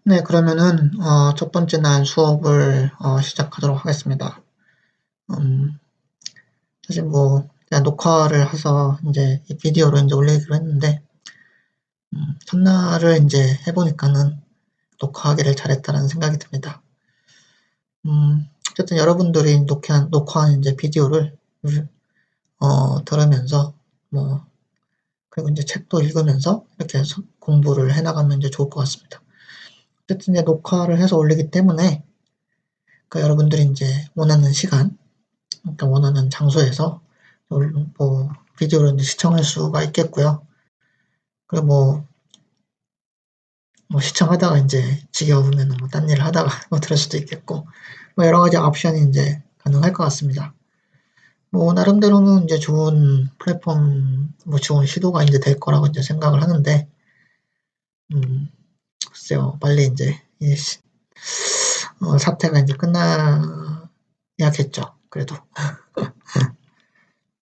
네, 그러면은 첫 번째 날 수업을 시작하도록 하겠습니다. 사실 뭐 그냥 녹화를 해서 이제 이 비디오로 이제 올리기로 했는데 첫날을 이제 해보니까는 녹화하기를 잘했다는 생각이 듭니다. 어쨌든 여러분들이 녹화한 이제 비디오를 들으면서 뭐 그리고 이제 책도 읽으면서 이렇게 해서 공부를 해나가면 이제 좋을 것 같습니다. 어쨌든 이제 녹화를 해서 올리기 때문에 여러분들이 이제 원하는 시간, 그러니까 원하는 장소에서 뭐 비디오를 이제 시청할 수가 있겠고요. 그리고 뭐 시청하다가 이제 지겨우면 뭐 딴 일을 하다가 뭐 들을 수도 있겠고, 뭐 여러 가지 옵션이 이제 가능할 것 같습니다. 뭐 나름대로는 이제 좋은 플랫폼, 뭐 좋은 시도가 이제 될 거라고 이제 생각을 하는데, 글쎄요, 빨리 이제 이 사태가 이제 끝나야겠죠. 그래도.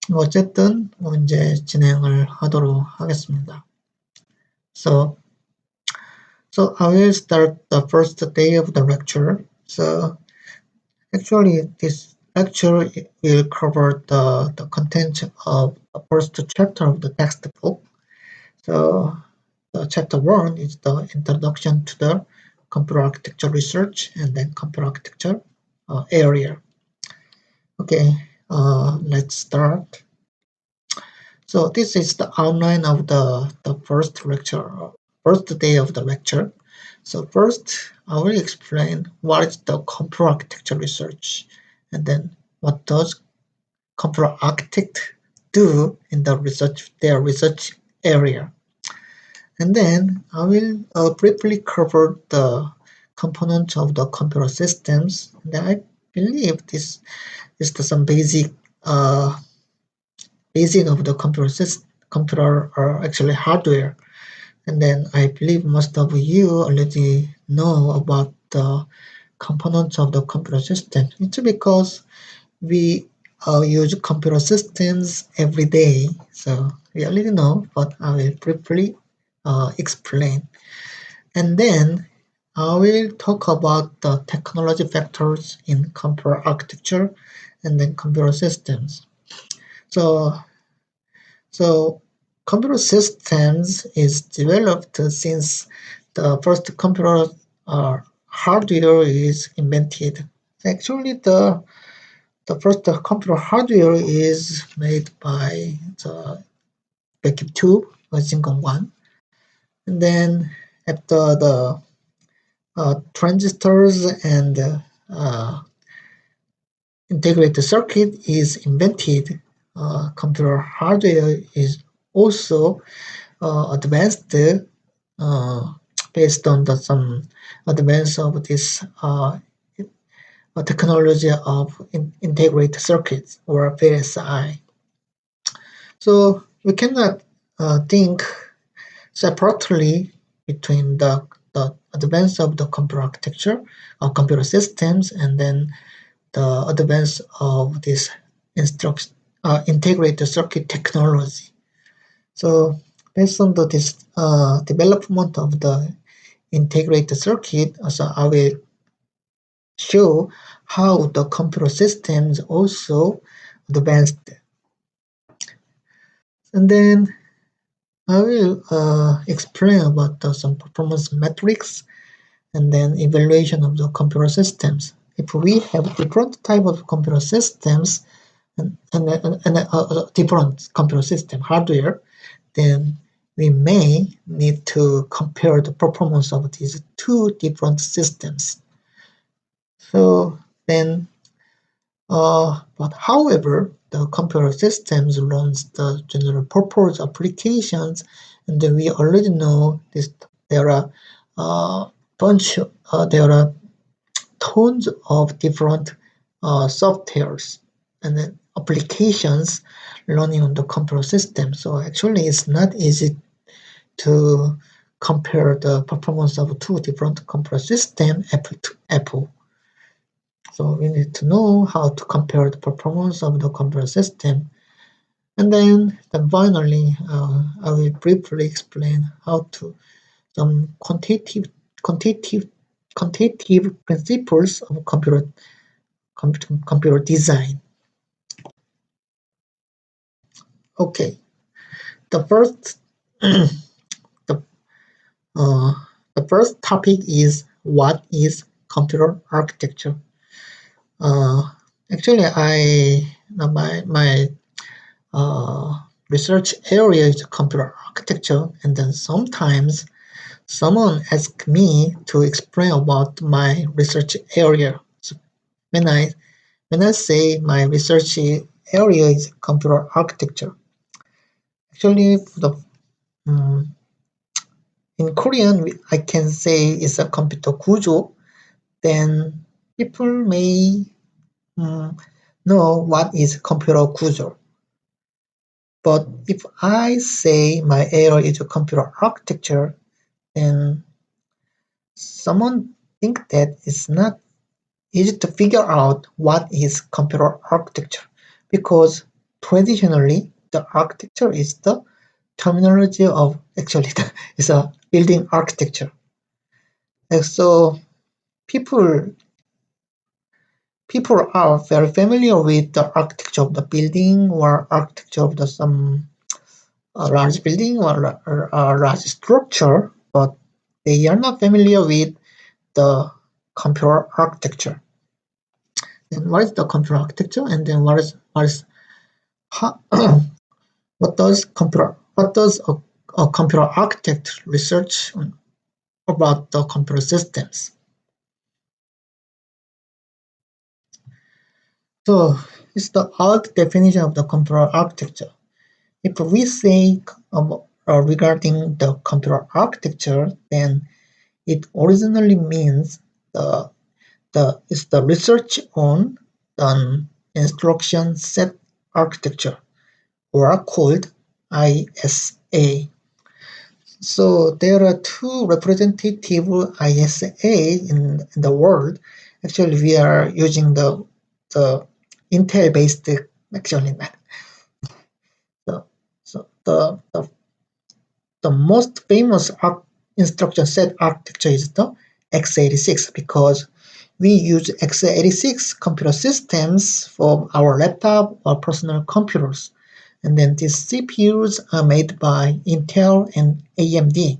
뭐 어쨌든 뭐 이제 진행을 하도록 하겠습니다. So I will start the first day of the lecture. So actually this lecture will cover the content of the first chapter of the textbook. So the chapter 1 is the introduction to the computer architecture research and then computer architecture area. Okay, let's start. So this is the outline of the first lecture, first day of the lecture. So first, I will explain what is the computer architecture research, and then what does computer architect do in their research area. And then I will briefly cover the components of the computer systems. And I believe this is some basic of the computer or actually hardware. And then I believe most of you already know about the components of the computer system. It's because we use computer systems every day. So we already know, but I will briefly explain. And then I will talk about the technology factors in computer architecture and then computer systems. So computer systems is developed since the first computer hardware is invented. Actually, the first computer hardware is made by the vacuum tube, Zingon 1. And then after the transistors and integrated circuit is invented, computer hardware is also advanced based on some advance of this technology of integrated circuits or VSI. So we cannot think separately between the advance of the computer architecture or computer systems and then the advance of this integrated circuit technology. So based on this development of the integrated circuit, so I will show how the computer systems also advanced. And then I will explain about some performance metrics and then evaluation of the computer systems. If we have different type of computer systems and different computer system hardware, then we may need to compare the performance of these two different systems. So then, but however, the computer systems runs the general purpose applications, and then we already know this. There are there are tons of different softwares and then applications running on the computer system. So actually, it's not easy to compare the performance of two different computer systems, apple to apple. So we need to know how to compare the performance of the computer system. And then finally, I will briefly explain how to some quantitative quantitative principles of computer design. Okay, the first the uh, the first topic is what is computer architecture. Uh, Actually, my research area is computer architecture, and then sometimes someone asks me to explain about my research area. So when I when I say my research area is computer architecture, actually um, in Korean I can say it's a computer 구조. Then people may um, know what is computer 구조. But if I say my area is a computer architecture, then someone think that it's not easy to figure out what is computer architecture, because traditionally the architecture is the terminology of actually it's a building architecture. And so people people are very familiar with the architecture of the building or architecture of the some large building or a large structure, but they are not familiar with the computer architecture. And what is the computer architecture? And then what is how, what does a computer architect research about the computer systems? So it's the old definition of the computer architecture. If we say regarding the computer architecture, then it originally means the it's the research on an instruction set architecture, or called ISA. So there are two representative ISA in the world. Actually, we are using the Intel based, actually not. So the most famous instruction set architecture is the x86, because we use x86 computer systems for our laptop or personal computers. And then these CPUs are made by Intel and AMD.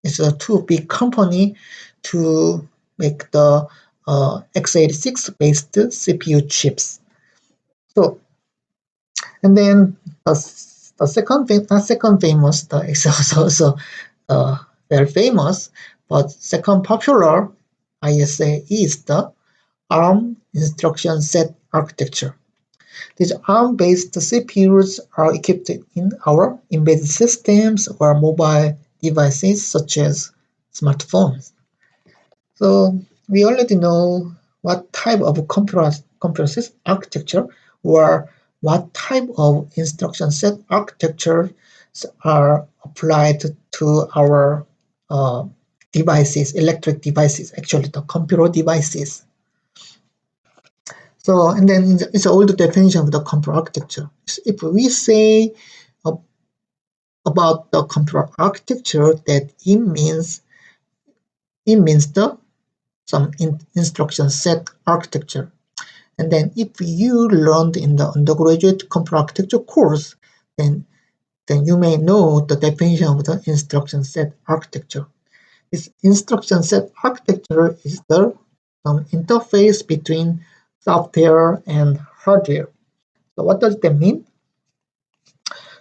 It's a two big company to make the x86 based CPU chips. So, and then the second famous, it's also very famous, but second popular ISA is the ARM instruction set architecture. These ARM-based CPUs are equipped in our embedded systems or mobile devices such as smartphones. So we already know what type of computer system architecture or what type of instruction set architecture are applied to our devices, electric devices, actually the computer devices. So, and then it's all the definition of the computer architecture. If we say about the computer architecture, that it means the some instruction set architecture. And then if you learned in the undergraduate computer architecture course, then you may know the definition of the instruction set architecture. This instruction set architecture is the interface between software and hardware. So what does that mean?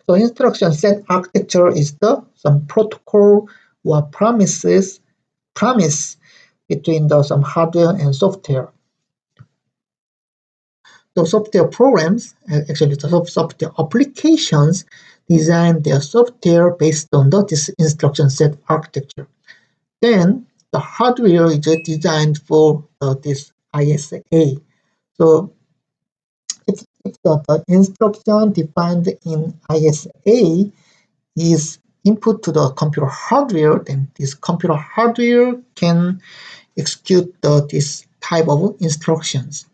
So instruction set architecture is the some protocol or promise between the some hardware and software. The software programs, actually the software applications, design their software based on this instruction set architecture. Then the hardware is designed for this ISA. So if the instruction defined in ISA is input to the computer hardware, then this computer hardware can execute this type of instructions.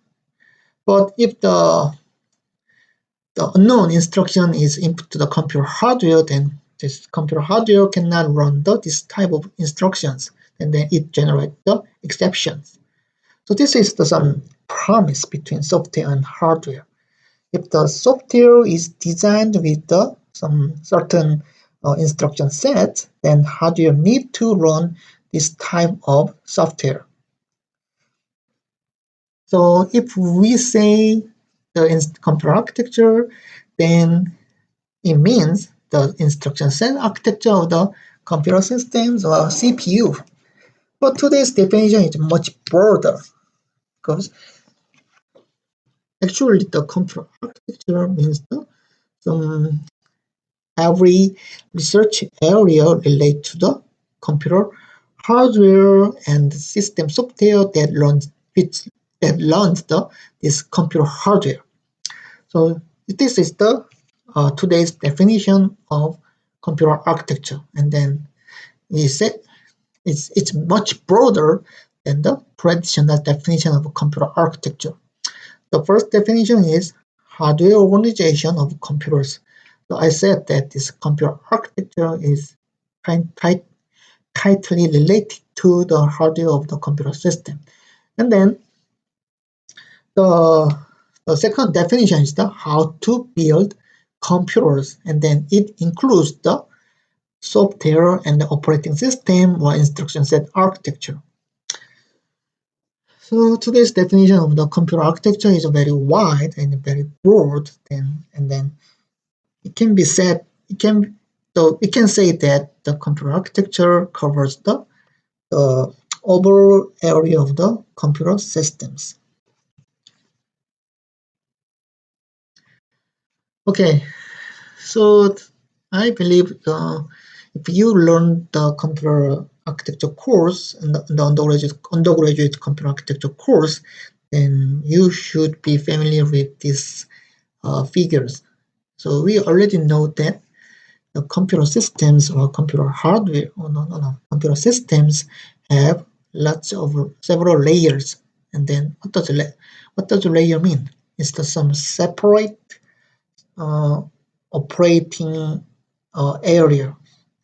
But if the unknown instruction is input to the computer hardware, then this computer hardware cannot run this type of instructions. and then it generates the exceptions. So this is the some promise between software and hardware. If the software is designed with the some certain instruction set, then hardware need to run this type of software. So if we say the computer architecture, then it means the instruction set architecture of the computer systems or CPU. But today's definition is much broader because actually the computer architecture means some every research area related to the computer hardware and system software that runs this computer hardware. So this is the today's definition of computer architecture, and then we said it's much broader than the traditional definition of computer architecture. The first definition is hardware organization of computers. So I said that this computer architecture is tightly related to the hardware of the computer system. And then the second definition is the how to build computers, and then it includes the software and the operating system or instruction set architecture. So today's definition of the computer architecture is very wide and very broad, and then it can be said it can so we can say that the computer architecture covers the overall area of the computer systems. Okay, so I believe if you learn the computer architecture course and the undergraduate computer architecture course, then you should be familiar with these figures. So we already know that the computer systems or computer hardware, computer systems have lots of several layers. And then what does the layer mean? It's some separate operating area.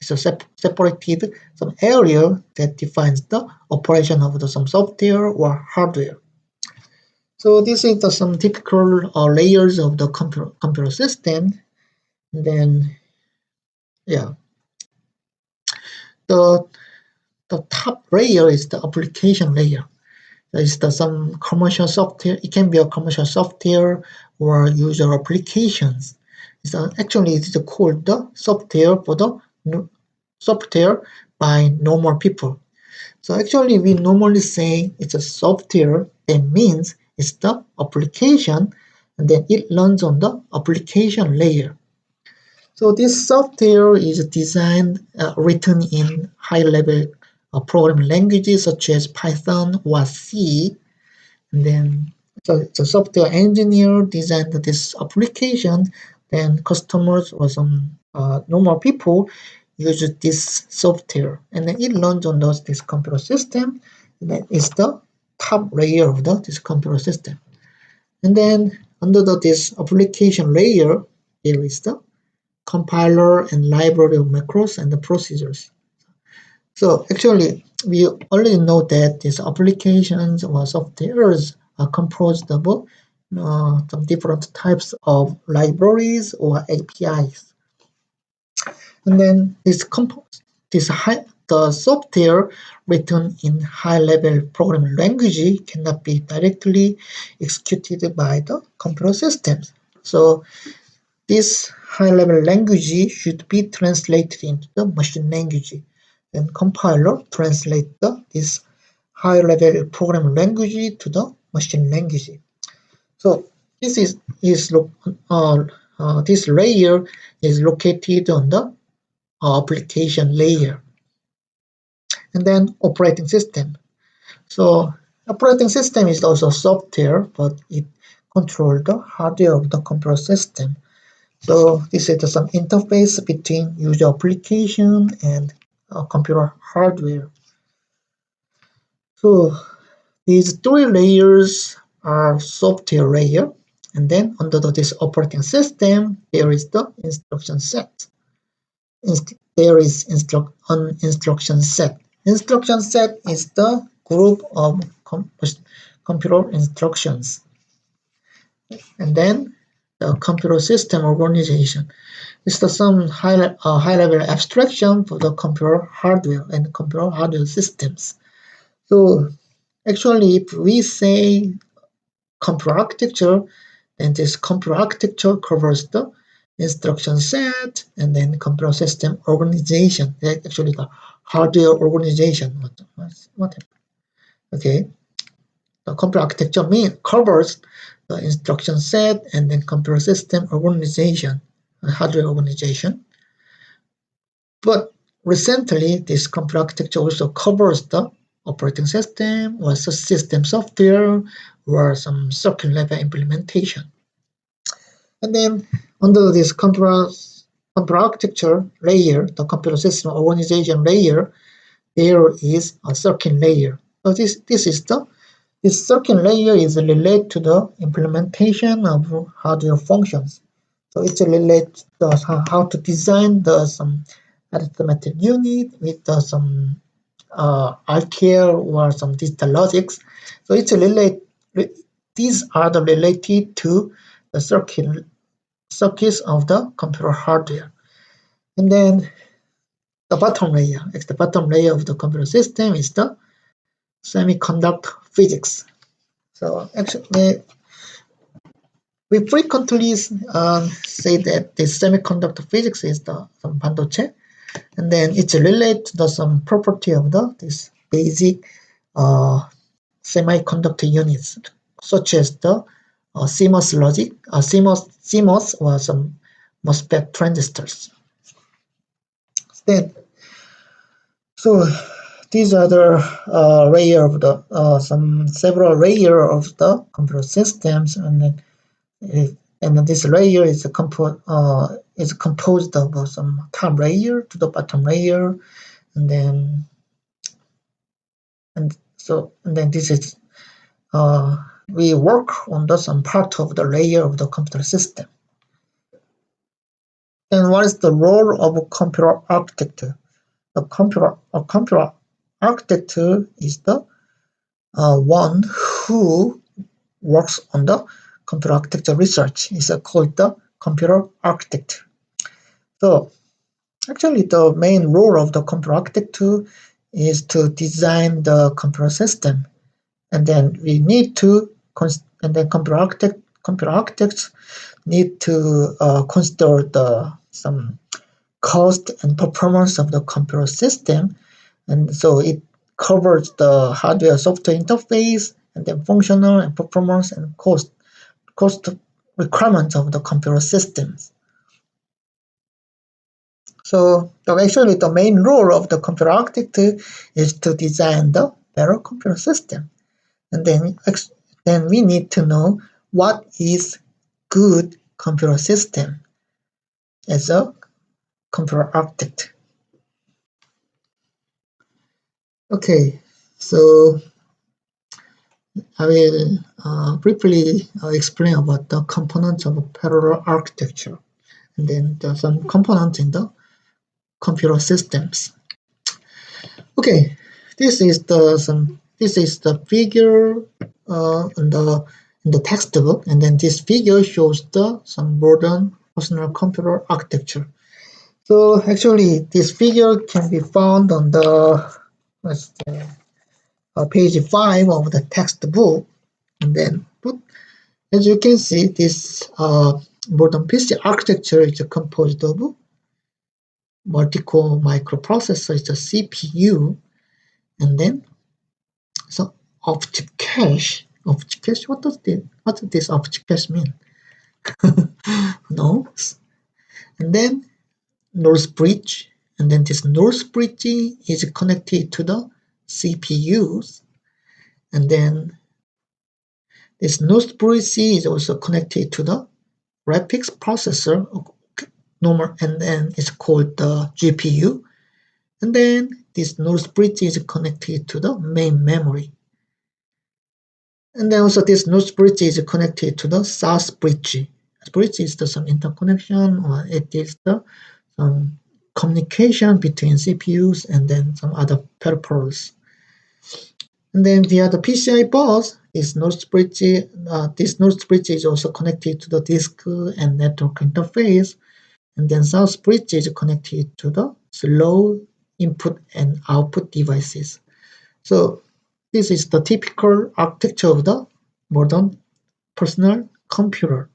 It's a separated some area that defines the operation of some software or hardware. So this is some typical layers of the computer system. And then yeah, the top layer is the application layer. There is some commercial software. It can be a commercial software or user applications. Actually, it's called the software for the software by normal people. So actually, we normally say it's a software. That means it's the application, and then it runs on the application layer. So this software is designed, written in high-level programming languages such as Python or C. And then the software engineer designed this application. Then customers or some normal people use this software, and then it runs on this computer system. And that is the top layer of this computer system. And then under this application layer, there is the compiler and library of macros and the procedures. So actually, we already know that these applications or softwares are composed of some different types of libraries or APIs. And then the software written in high-level programming language cannot be directly executed by the computer systems. So this high-level language should be translated into the machine language. Then compiler translates this high-level programming language to the machine language. So this this layer is located on the application layer. And then operating system. So operating system is also software, but it controls the hardware of the computer system. So this is some interface between user application and computer hardware. So these three layers are software layer, and then under this operating system, there is the instruction set. There is an instruction set. Instruction set is the group of computer instructions. And then the computer system organization is the some high-level abstraction for the computer hardware and computer hardware systems. So actually, if we say computer architecture, then this computer architecture covers the instruction set and then computer system organization. Actually, the hardware organization. What okay? The computer architecture covers the instruction set and then computer system organization, hardware organization. But recently, this computer architecture also covers the operating system or system software or some circuit level implementation. And then under this computer architecture layer, the computer system organization layer, there is a circuit layer. So this circuit layer is related to the implementation of hardware functions. So it's related to how to design some arithmetic unit with some RTL or some digital logics. So it's related. These are the related to the circuits of the computer hardware. And then the bottom layer of the computer system is the semiconductor physics. So actually, we frequently say that the semiconductor physics is the some 반도체, and then it's related to some property of this basic semiconductor units, such as the CMOS logic, CMOS or some MOSFET transistors. Then, so these are the layer of the several layer of the computer systems, and then this layer is composed of some top layer to the bottom layer, and then this is we work on some part of the layer of the computer system. And what is the role of a computer architect? A computer architect is the one who works on the computer architecture research. Is called the computer architect. So actually, the main role of the computer architect is to design the computer system, and then we need to computer architects need to consider some cost and performance of the computer system, and so it covers the hardware software interface and then functional and performance and cost requirements of the computer systems. So actually the main role of the computer architect is to design the better computer system, and then we need to know what is good computer system as a computer architect. Okay, so I will briefly explain about the components of a parallel architecture, and then there are some components in the computer systems. Okay, this is the figure in the textbook, and then this figure shows some modern personal computer architecture. So actually, this figure can be found on page 5 of the textbook, and then as you can see, this modern PC architecture is composed of multi-core microprocessor, it's a CPU, and then so object cache. What does this object cache mean? No. And then North bridge, and then this North bridge is connected to the CPUs, and then this North bridge is also connected to the graphics processor, and then it's called the GPU, and then this North bridge is connected to the main memory, and then also this North bridge is connected to the South bridge. Bridge is some interconnection, or it is some communication between CPUs and then some other peripherals. And then via the PCI bus, this north bridge is also connected to the disk and network interface. And then south bridge is connected to the slow input and output devices. So this is the typical architecture of the modern personal computer.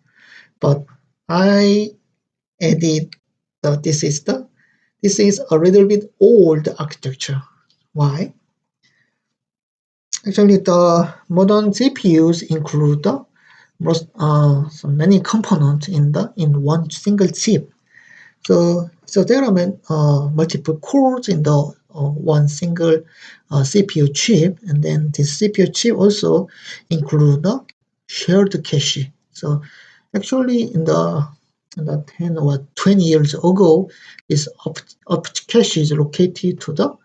But I added this is a little bit old architecture. Why? Actually, the modern CPUs include so many components in one single chip. So there are multiple cores in the one single CPU chip, and then this CPU chip also include the shared cache. So actually, in the 10 or 20 years ago, this up cache is located to the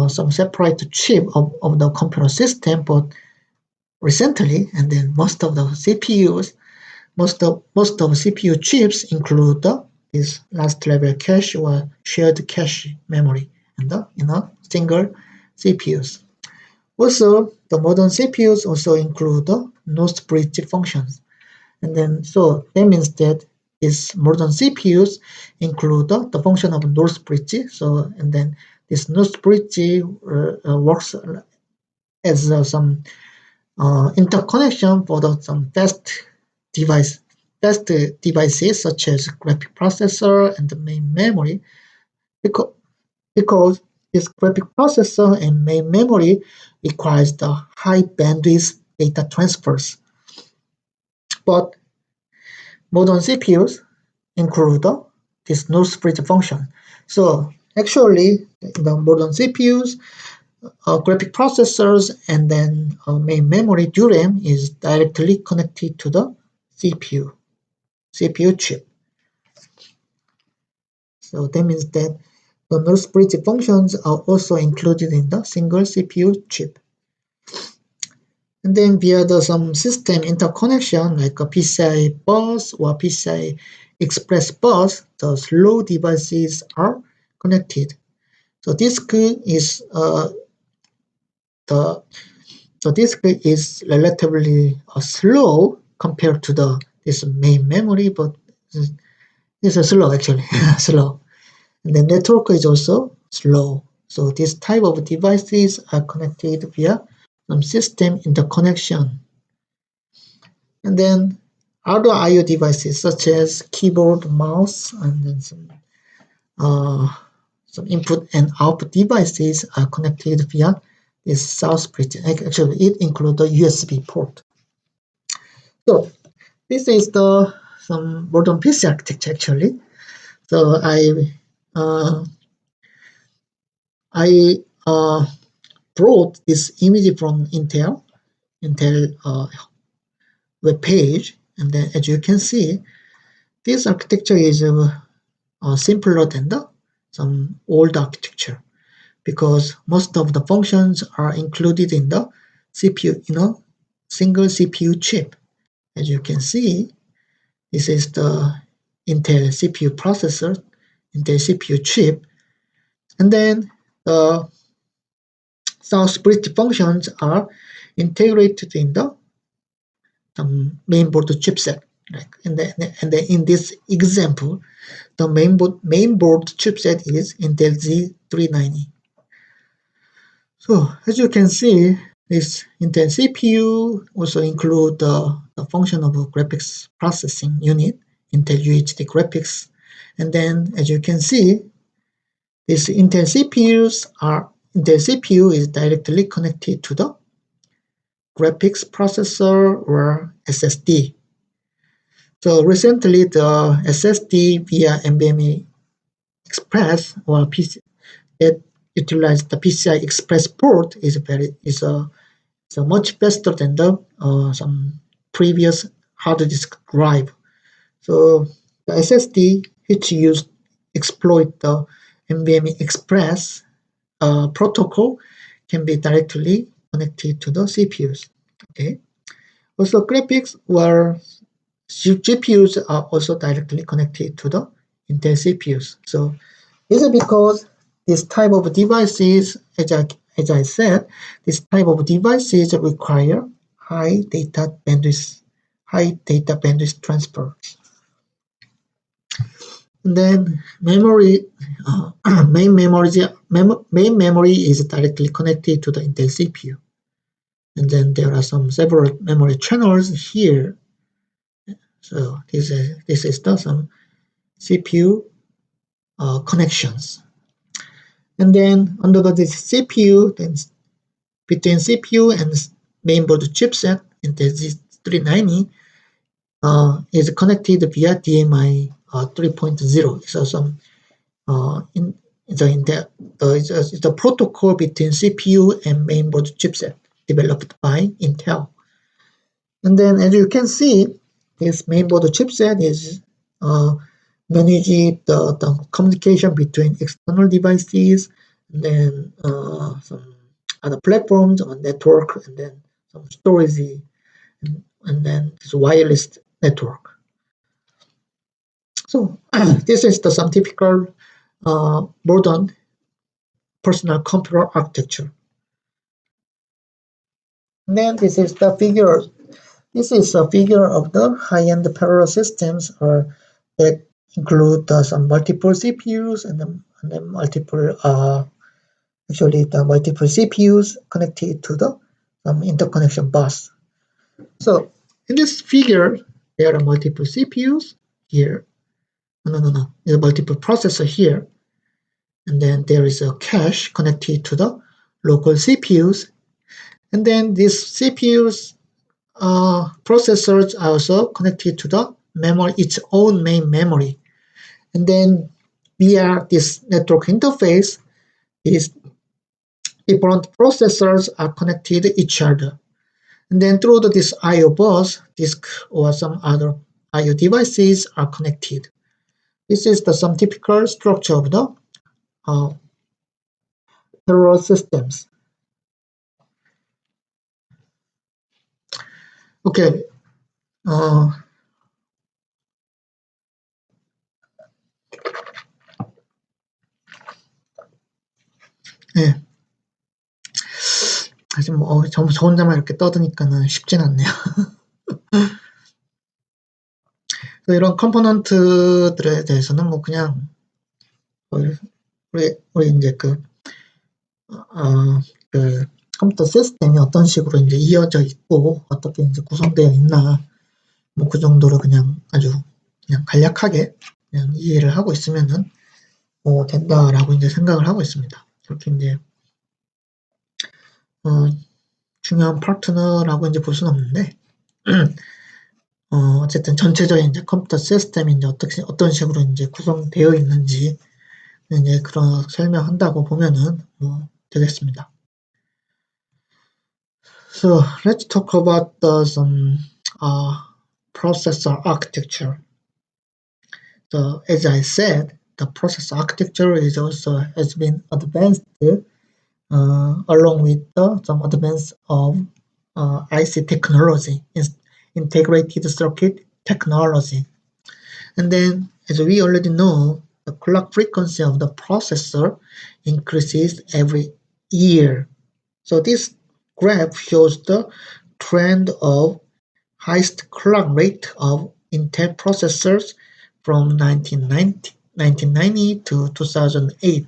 some separate chip of the computer system, but recently, and then most of CPU chips include this last level cache or shared cache memory in a single CPUs. Also, the modern CPUs also include the node bridge functions, and then so that means that these modern CPUs include the function of node bridge. So and then this node bridge works as some interconnection for some test devices such as graphic processor and the main memory, because, because this graphic processor and main memory requires the high bandwidth data transfers. But modern CPUs include this node bridge function. So actually, the modern CPUs, graphic processors, and then main memory DRAM is directly connected to the CPU chip. So that means that the node bridge functions are also included in the single CPU chip. And then via some system interconnection like a PCI bus or PCI Express bus, the slow devices are connected. So disk is relatively slow compared to this main memory, but it's slow actually, slow. And the network is also slow. So this type of devices are connected via some system interconnection. And then other I/O devices such as keyboard, mouse, and then some input and output devices are connected via this south bridge. Actually, it includes the USB port. So this is some modern PC architecture actually. So I brought this image from Intel web page, and then as you can see, this architecture is simpler than some old architecture, because most of the functions are included in the CPU, single CPU chip. As you can see, this is the Intel CPU processor, Intel CPU chip, and then the south bridge functions are integrated in the mainboard chipset. And then in this example, the mainboard chipset is Intel Z390. So as you can see, this Intel CPU also include the function of a graphics processing unit, Intel UHD graphics. And then as you can see, this Intel CPU is directly connected to the graphics processor or SSD. So recently, the SSD via NVMe Express or PC that utilize the PCI Express port is much faster than the some previous hard disk drive. So the SSD which exploit the NVMe Express protocol can be directly connected to the CPUs. Okay. Also, graphics where GPUs are also directly connected to the Intel CPUs. So This is because this type of devices, as I said, this type of devices require high data bandwidth transfers. And then memory, main memory is directly connected to the Intel CPU. And then there are several memory channels here. So this is some CPU connections. And then under this CPU, then between CPU and mainboard chipset, Intel Z390 is connected via DMI 3.0. So it's a protocol between CPU and mainboard chipset developed by Intel. And then, as you can see, this mainboard chipset is managing the communication between external devices, and then some other platforms on network, and then some storage, and then this wireless network. So this is some typical modern personal computer architecture. And then this is the figure. This is a figure of the high-end parallel systems that include some multiple CPUs and then multiple CPUs connected to the interconnection bus. So in this figure, there are multiple CPUs here. No. There are multiple processors here. And then there is a cache connected to the local CPUs. And then these CPUs processors are also connected to the memory, its own main memory. And then via this network interface, these different processors are connected to each other. And then through this I/O bus, disk or some other I/O devices are connected. This is some typical structure of the parallel systems. Okay. 네. 사실 저 혼자만 이렇게 떠드니까는 쉽진 않네요. 이런 컴포넌트들에 대해서는 그냥 우리 이제 그 컴퓨터 시스템이 어떤 식으로 이제 이어져 있고 어떻게 이제 구성되어 있나 그 정도로 그냥 아주 그냥 간략하게 그냥 이해를 하고 있으면은 된다라고 이제 생각을 하고 있습니다. 그렇게 이제 중요한 파트너라고 이제 볼 수는 없는데 어쨌든 전체적인 이제 컴퓨터 시스템이 이제 어떤 식으로 이제 구성되어 있는지 이제 그런 설명한다고 보면은 되겠습니다. So let's talk about some processor architecture. So as I said, the processor architecture has been advanced along with some advance of IC technology, integrated circuit technology. And then, as we already know, the clock frequency of the processor increases every year. So this graph shows the trend of highest clock rate of Intel processors from 1990 to 2008.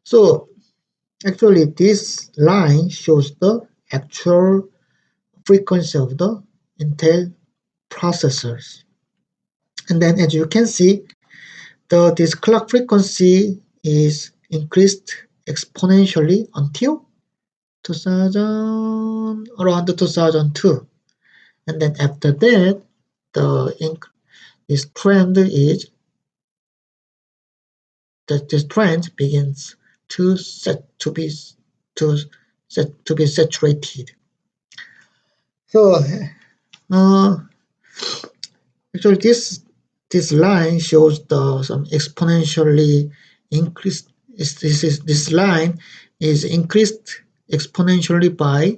So actually this line shows the actual frequency of the Intel processors. And then as you can see, this clock frequency is increased exponentially until around 2002. And then after that, this trend begins to be saturated. So actually this line shows some exponentially increased. This line is increased exponentially by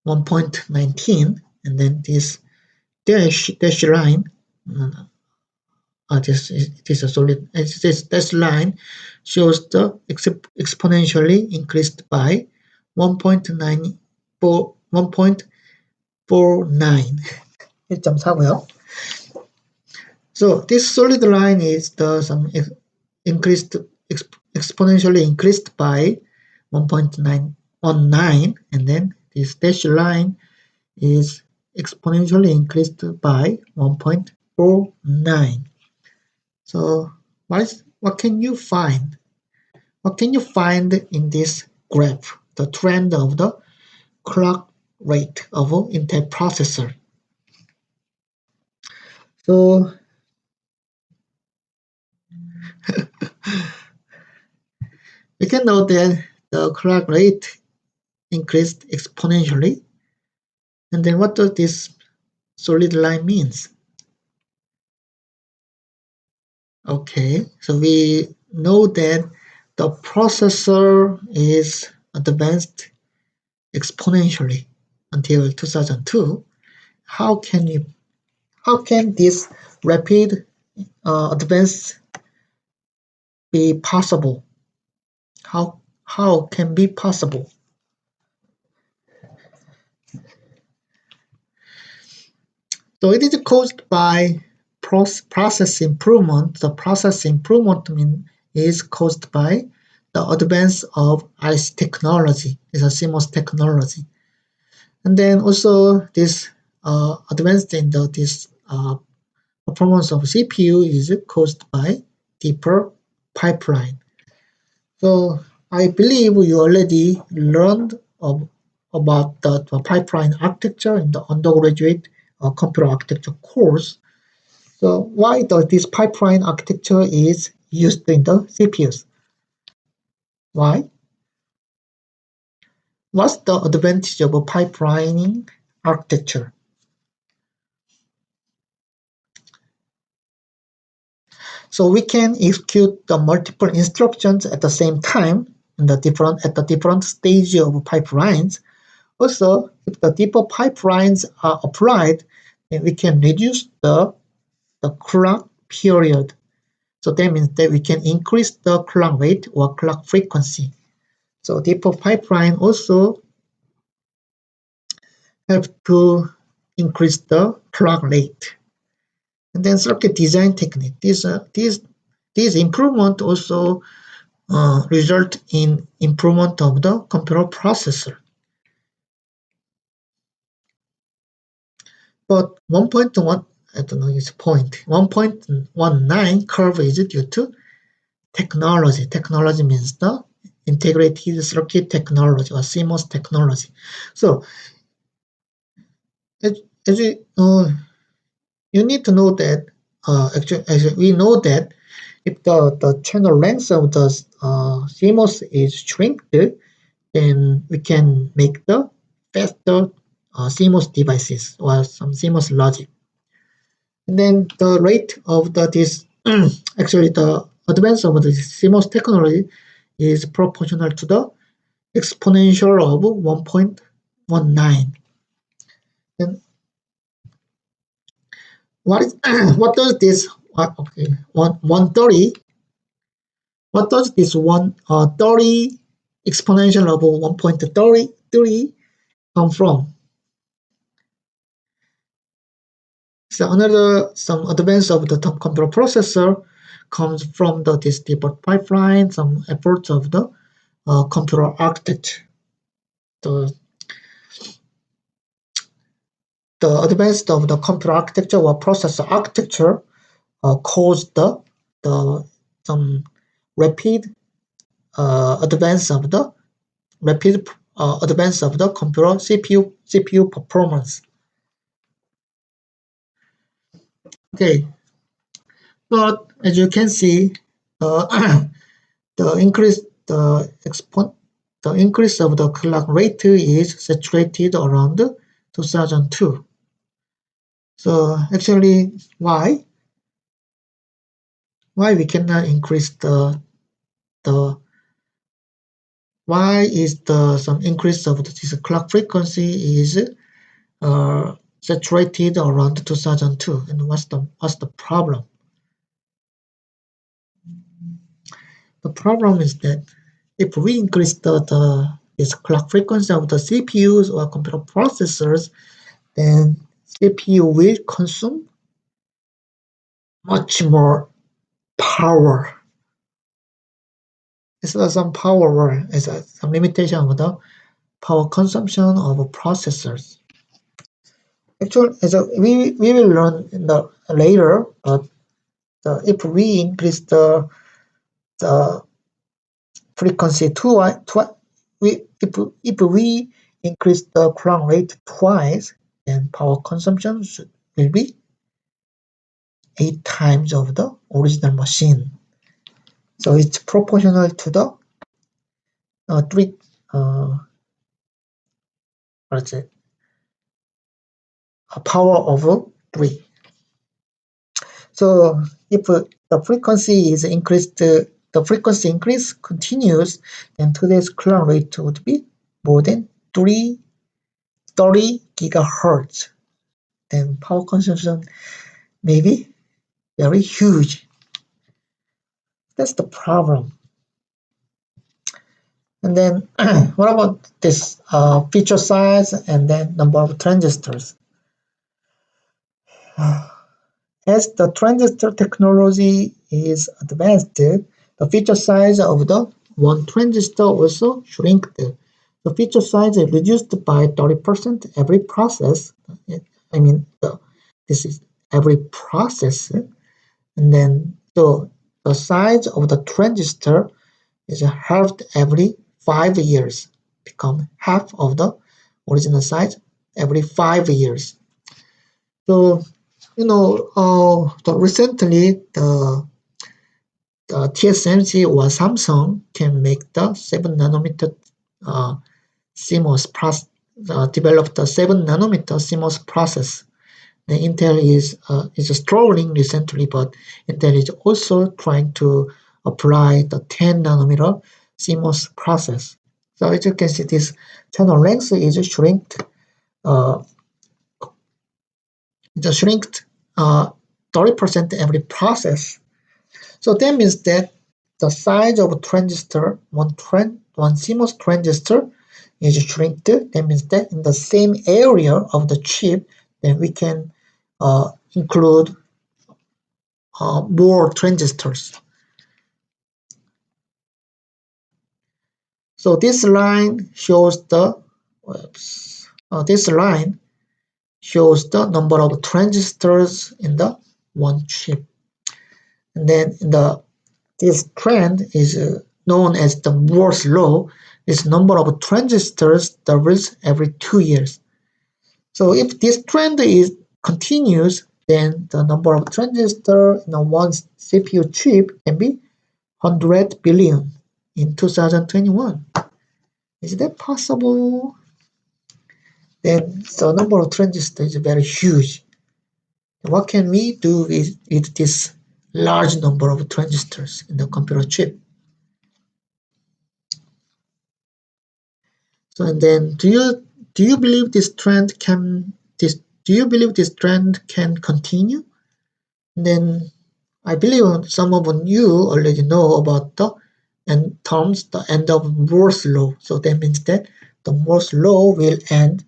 1.19, and then this dash line this is a solid. This line shows the exponentially increased by 1.94 1.49. 1.49. So this solid line is the some increased exponentially increased by 1.919, and then this dashed line is exponentially increased by 1.49. So what can you find? What can you find in this graph? The trend of the clock rate of an Intel processor. So we can note that the clock rate increased exponentially. And then what does this solid line means? Okay, so we know that the processor is advanced exponentially until 2002. How can this rapid advance be possible? How can be possible? So it is caused by process improvement. The process improvement is caused by the advance of IC technology, is a CMOS technology, and then also this advance in this performance of CPU is caused by deeper pipeline. So I believe you already learned about the pipeline architecture in the undergraduate computer architecture course. So why does this pipeline architecture is used in the CPUs? Why? What's the advantage of a pipelining architecture? So we can execute the multiple instructions at the same time at the different stage of pipelines. Also, if the deeper pipelines are applied, then we can reduce the clock period. So that means that we can increase the clock rate or clock frequency. So deeper pipeline also help to increase the clock rate. And then circuit design technique. These improvement also result in improvement of the computer processor. But 1.1, I don't know its point. 1.19 curve is due to technology. Technology means the integrated circuit technology or CMOS technology. So as you need to know that actually as we know that if the channel length of the CMOS is shrinked, then we can make the faster CMOS devices or some CMOS logic. And then the rate of this actually the advance of the CMOS technology is proportional to the exponential of 1.19. Then what does this 130 what does this 130 exponential of 1.33 come from? So some advance of the computer processor comes from this deeper pipeline, some efforts of the computer architecture. The advance of the computer architecture or processor architecture caused some rapid advance of the computer CPU performance. Okay, but as you can see, the increase of the clock rate is saturated around 2002. So actually, why we cannot increase why is some increase of this clock frequency is saturated around 2002, and what's the problem? the problem is that if we increase this clock frequency of the CPUs or computer processors, then CPU will consume much more power. It's some power, it's some limitation of the power consumption of processors. Actually, we will learn in the later, but if we increase the frequency if we increase the clock rate twice, then power consumption will be 8 times of the original machine. So it's proportional to the three what's it? A power of 3. So if the frequency is increased, the frequency increase continues, then today's clock rate would be more than 330 gigahertz. Then power consumption may be very huge. That's the problem. And then what about this feature size and then number of transistors? As the transistor technology is advanced, the feature size of the one transistor also shrinked. The feature size is reduced by 30% every process. This is every process. And then so the size of the transistor is halved every 5 years, become half of the original size every 5 years. So recently the TSMC or Samsung can make the 7 nanometer CMOS process, develop the 7 nanometer CMOS process. The Intel is struggling recently, but Intel is also trying to apply the 10 nanometer CMOS process. So as you can see, this channel length is shrinked. It shrinked 30% every process. So that means that the size of a transistor, one CMOS transistor is shrinked. That means that in the same area of the chip, then we can include more transistors. So this line shows the number of transistors in the one chip. And then this trend is known as the Moore's law. This number of transistors doubles every 2 years. So if this trend continues, then the number of transistors in one CPU chip can be 100 billion in 2021. Is that possible? Then the number of transistors is very huge. What can we do with this large number of transistors in the computer chip? So and then do you believe this trend can continue? And then I believe some of you already know about the end of Moore's law. So that means that the Moore's law will end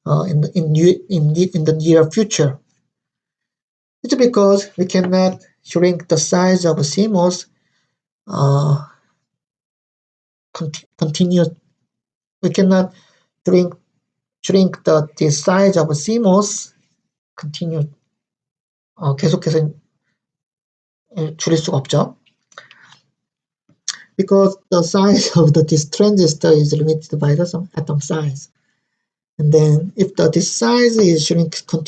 in the near future. It's because we cannot shrink the size of a CMOS we cannot shrink the size of a CMOS 계속해서 줄일 수가 없죠. Because the size of this transistor is limited by some atom size. And then if this size is shrinks of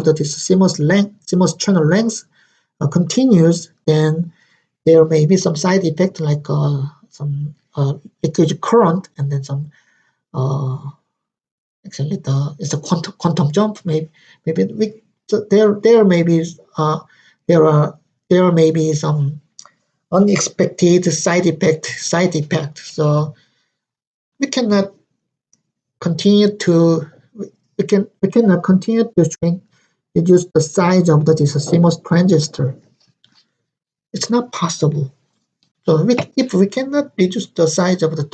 this CMOS channel length continues, then there may be some side effect like some leakage current, and then some actually it's a quantum jump. There may be some unexpected side effect. So we cannot continue to reduce the size of this CMOS transistor. It's not possible. So if we cannot reduce the size of the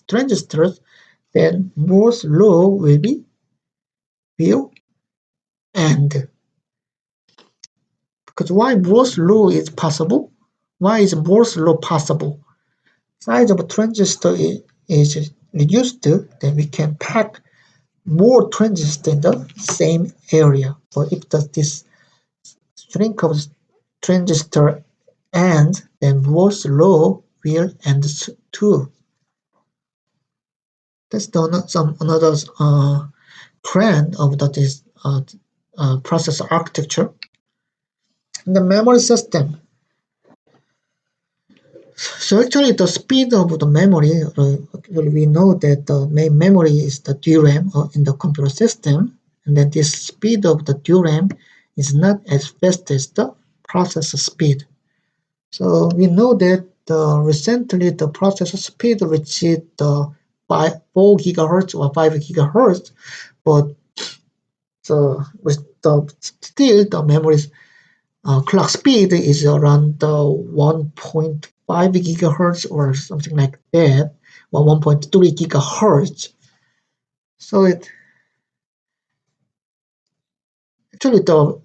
transistors, then Moore's law will end. Because why Moore's law is possible? Why is Moore's law possible? Size of a transistor is reduced, then we can pack more transistors in the same area. So if this shrink of transistor ends, then Moore's law will end too. That's another trend of this processor architecture. In the memory system, so actually the speed of the memory, we know that the main memory is the DRAM in the computer system, and then this speed of the DRAM is not as fast as the processor speed. So we know that recently the processor speed reached the 4 gigahertz or 5 gigahertz, but still the memory clock speed is around 1.5 gigahertz or something like that, or 1.3 gigahertz. So actually the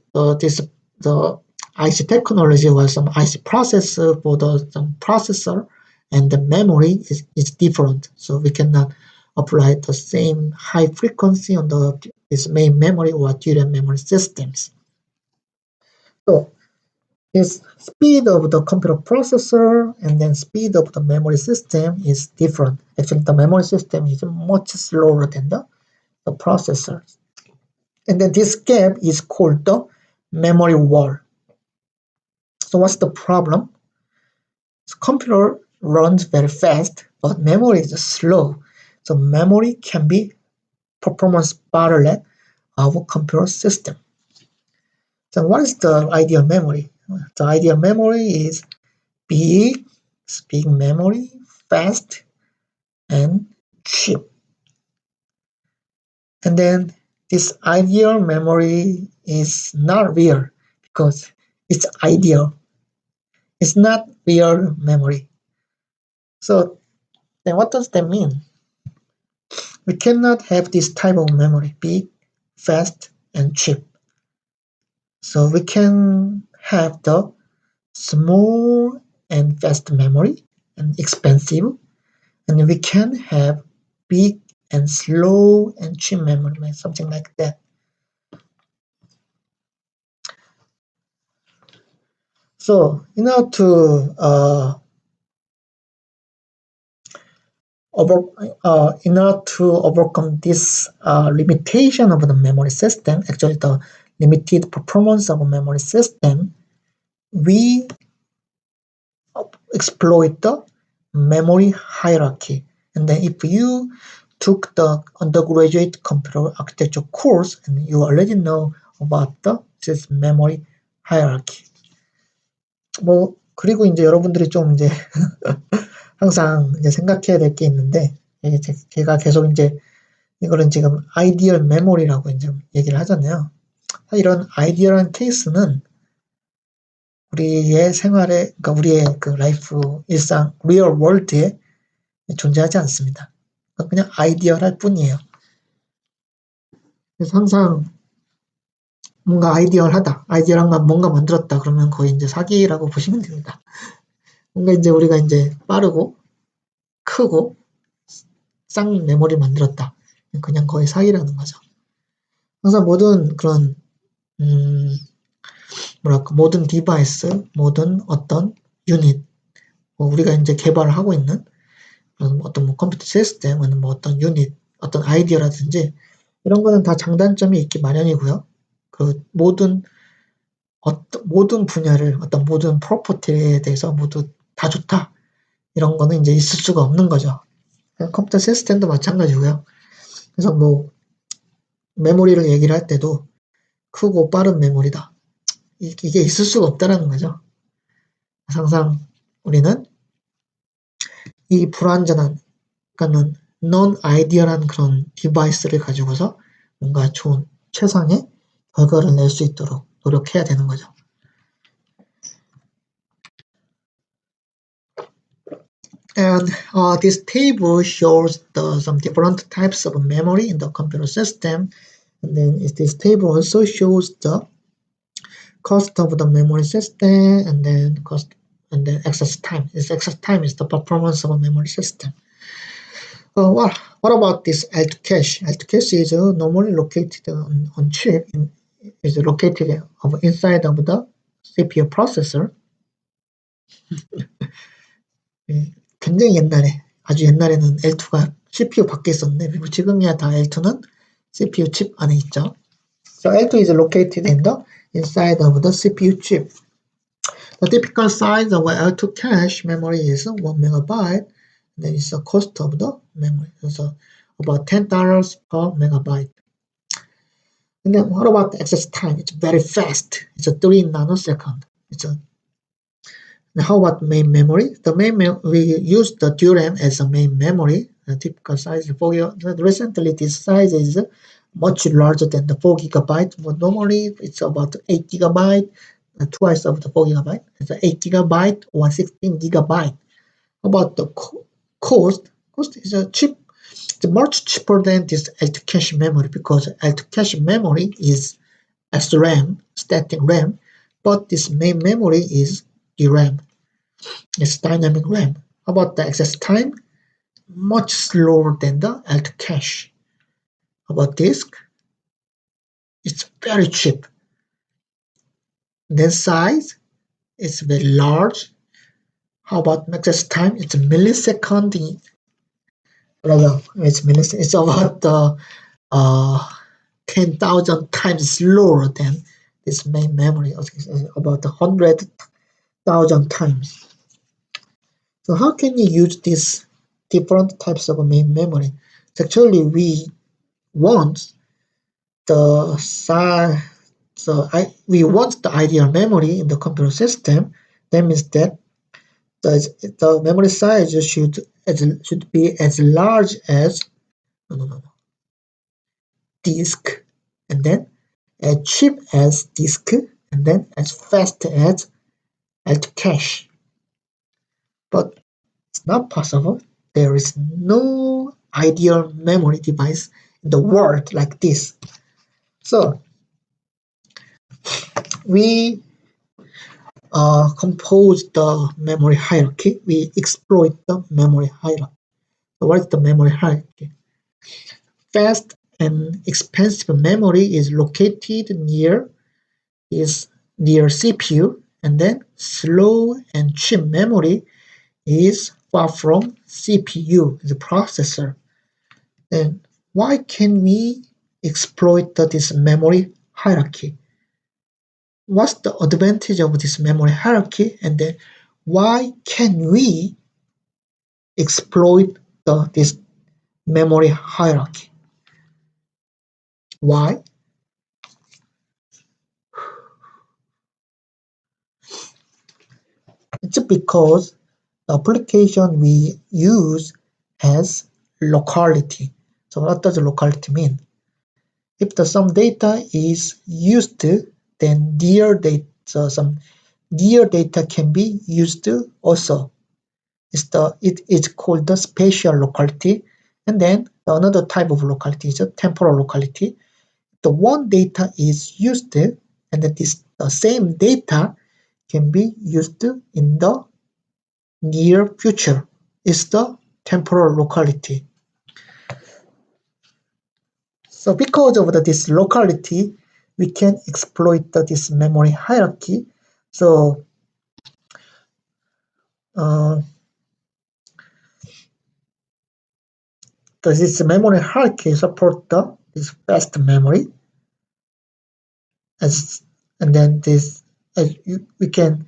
IC technology was some IC processor for some processor, and the memory is different. So we cannot apply the same high frequency on this main memory or DRAM memory systems. So is speed of the computer processor and then speed of the memory system is different. Actually, the memory system is much slower than the processor. And then this gap is called the memory wall. So what's the problem? The computer runs very fast, but memory is slow. So memory can be performance bottleneck of a computer system. So what is the ideal memory? The ideal memory is big memory, fast, and cheap. And then this ideal memory is not real because it's ideal. It's not real memory. So then what does that mean? We cannot have this type of memory, big, fast, and cheap. So we can have the small and fast memory and expensive, and we can have big and slow and cheap memory, something like that. So in order to overcome this limitation of the memory system, actually the limited performance of a memory system, we exploit the memory hierarchy. And then if you took the undergraduate computer architecture course, and you already know about this memory hierarchy. 그리고 이제 여러분들이 좀 이제 항상 이제 생각해야 될 게 있는데, 제가 계속 이제 이거는 지금 아이디얼 메모리라고 이제 얘기를 하잖아요. 이런 아이디얼한 케이스는 우리의 생활에, 그러니까 우리의 그 라이프, 일상, 리얼 월드에 존재하지 않습니다. 그냥 아이디얼할 뿐이에요. 그래서 항상 뭔가 아이디얼한 건 뭔가 만들었다 그러면 거의 이제 사기라고 보시면 됩니다. 뭔가 이제 우리가 이제 빠르고 크고 쌍 메모리 만들었다. 그냥 거의 사기라는 거죠. 항상 모든 그런 모든 디바이스, 모든 어떤 유닛, 우리가 이제 개발을 하고 있는 어떤 컴퓨터 시스템, 어떤 유닛, 어떤 아이디어라든지 이런 거는 다 장단점이 있기 마련이고요. 그 모든 분야를 어떤 모든 프로퍼티에 대해서 모두 다 좋다 이런 거는 이제 있을 수가 없는 거죠. 컴퓨터 시스템도 마찬가지고요. 그래서 메모리를 얘기를 할 때도 크고 빠른 메모리다. 이게 있을 수가 없다라는 거죠. 항상 우리는 이 불완전한, 그러니까 non 아이디얼한 그런 디바이스를 가지고서 뭔가 좋은 최상의 결과를 낼 수 있도록 노력해야 되는 거죠. And this table shows some different types of memory in the computer system. And then this table also shows the cost of the memory system and then cost and then access time. This access time is the performance of a memory system. What about this L2 cache? L2 cache is normally located on chip, is located inside of the CPU processor. 굉장히 옛날에, 아주 옛날에는 L2가 CPU 밖에 있었는데, 그리고 지금이야 다 L2는 CPU 칩 안에 있죠. So L2 is located inside of the CPU chip. The typical size of L2 cache memory is 1 megabyte. Then it's the cost of the memory. So about $10 per megabyte. And then what about the access time? It's very fast. It's a 3 nanosecond. Now how about main memory? We use the DRAM as a main memory. The typical size recently this size is much larger than the 4 gigabyte. But normally it's about 8 gigabyte, twice of the 4 gigabyte. It's 8 gigabyte or 16 gigabyte. How about the cost? Cost is cheap. It's much cheaper than this L2 cache memory because L2 cache memory is SRAM, static RAM, but this main memory is DRAM. It's dynamic RAM. How about the access time? Much slower than the L2 cache. How about disk? It's very cheap. Then size? It's very large. How about access time? It's a millisecond. It's about 10,000 times slower than this main memory, about 100,000 times. So how can you use these different types of main memory? So actually, we want the size. We want the ideal memory in the computer system. That means that the memory size should be as large as disk, and then as cheap as disk, and then as fast as L2 cache. But it's not possible. There is no ideal memory device in the world like this. So we compose the memory hierarchy. We exploit the memory hierarchy. So what is the memory hierarchy? Fast and expensive memory is located near CPU, and then slow and cheap memory is far from CPU, the processor. Then why can we exploit this memory hierarchy? What's the advantage of this memory hierarchy? And then why can we exploit this memory hierarchy? Why? It's because the application we use has locality. So what does locality mean? If some data is used, then some dear data can be used also. It is called the spatial locality. And then another type of locality is a temporal locality. The one data is used, and then the same data can be used in the near future. It's the temporal locality. So because of this locality, we can exploit this memory hierarchy. So this memory hierarchy support this fast memory, and then we can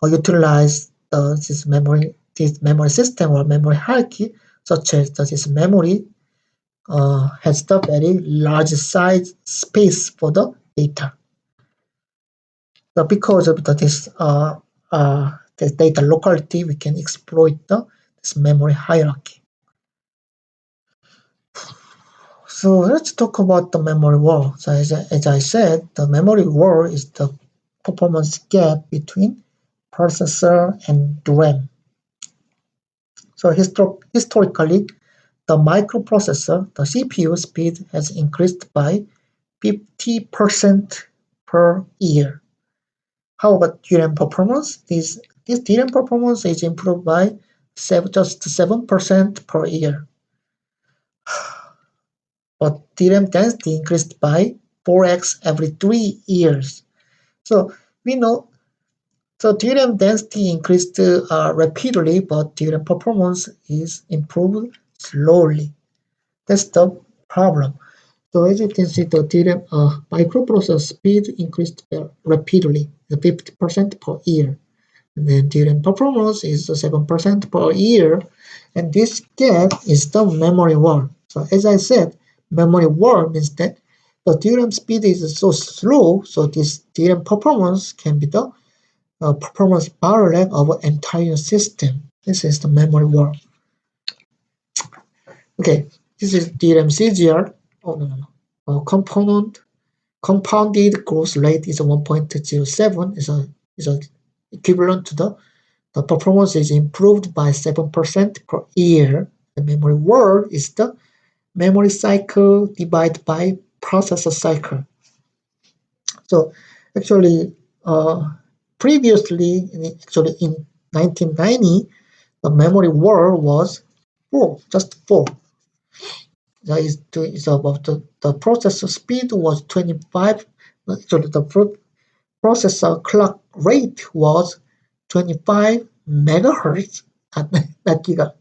utilize this memory system or memory hierarchy, such as this memory has the very large size space for the data. So because of this data locality, we can exploit this memory hierarchy. So let's talk about the memory war. So as I said, the memory war is the performance gap between processor and RAM. So historically, the microprocessor, the CPU speed has increased by 50% per year. How about DRAM performance? This DRAM performance is improved by just 7% per year. But DRAM density increased by 4x every 3 years. So we know, so DRAM density increased rapidly, but DRAM performance is improved slowly. That's the problem. So as you can see, the DRAM microprocessor speed increased rapidly, 50% per year. And then DRAM performance is 7% per year, and this gap is the memory wall. So as I said, memory wall means that the DRAM speed is so slow, so this DRAM performance can be the performance bottleneck of an entire system. This is the memory wall. Okay, this is DRAM CGR. Oh no, no, no. Compounded growth rate is 1.07. Is a equivalent to the performance is improved by 7% per year. The memory word is the memory cycle divided by processor cycle. So actually, previously, in 1990, the memory word was 4, just 4. That is about the processor speed was 25. Actually, the processor clock rate was 25 megahertz, not giga,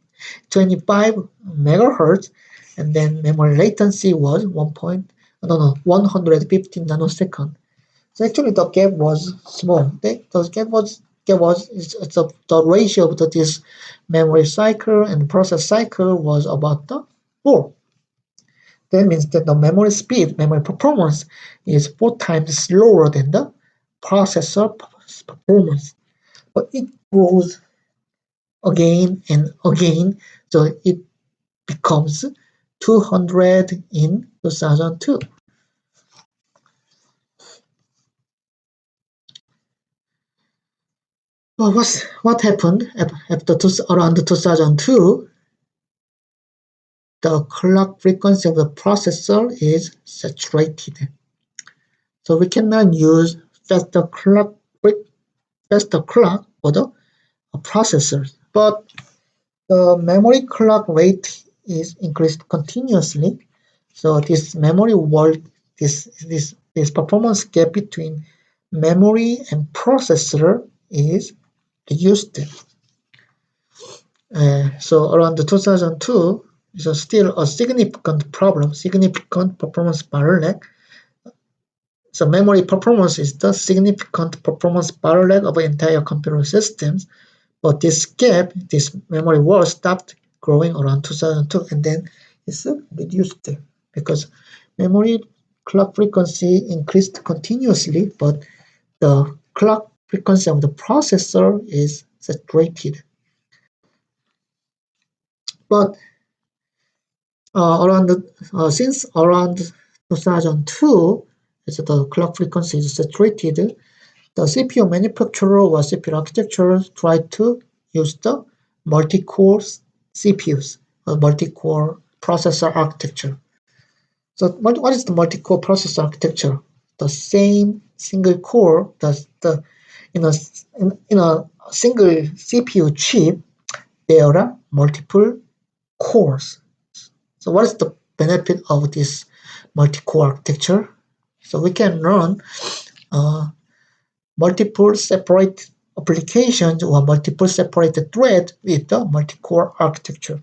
25 megahertz, and then memory latency was 115 nanosecond. So actually the gap was small. The ratio of this memory cycle and process cycle was about the 4. That means that the memory speed, memory performance is 4 times slower than the processor performance. But it grows again and again, so it becomes 200 in 2002. Well, what happened after around 2002? The clock frequency of the processor is saturated. So we cannot use faster clock for the processors. But the memory clock rate is increased continuously. So this memory world, this performance gap between memory and processor is reduced. So around 2002 is still a significant problem, significant performance bottleneck. So memory performance is the significant performance bottleneck of entire computer systems. But this gap, this memory wall stopped growing around 2002, and then it's reduced because memory clock frequency increased continuously, but the clock frequency of the processor is saturated. But since around 2002, as the clock frequency is saturated, the CPU manufacturer or CPU architecture tried to use the multi-core CPUs, multi-core processor architecture. So what is the multi-core processor architecture? The same single core, in a single CPU chip, there are multiple cores. So what is the benefit of this multi-core architecture? So we can run multiple separate applications or multiple separate threads with the multi-core architecture.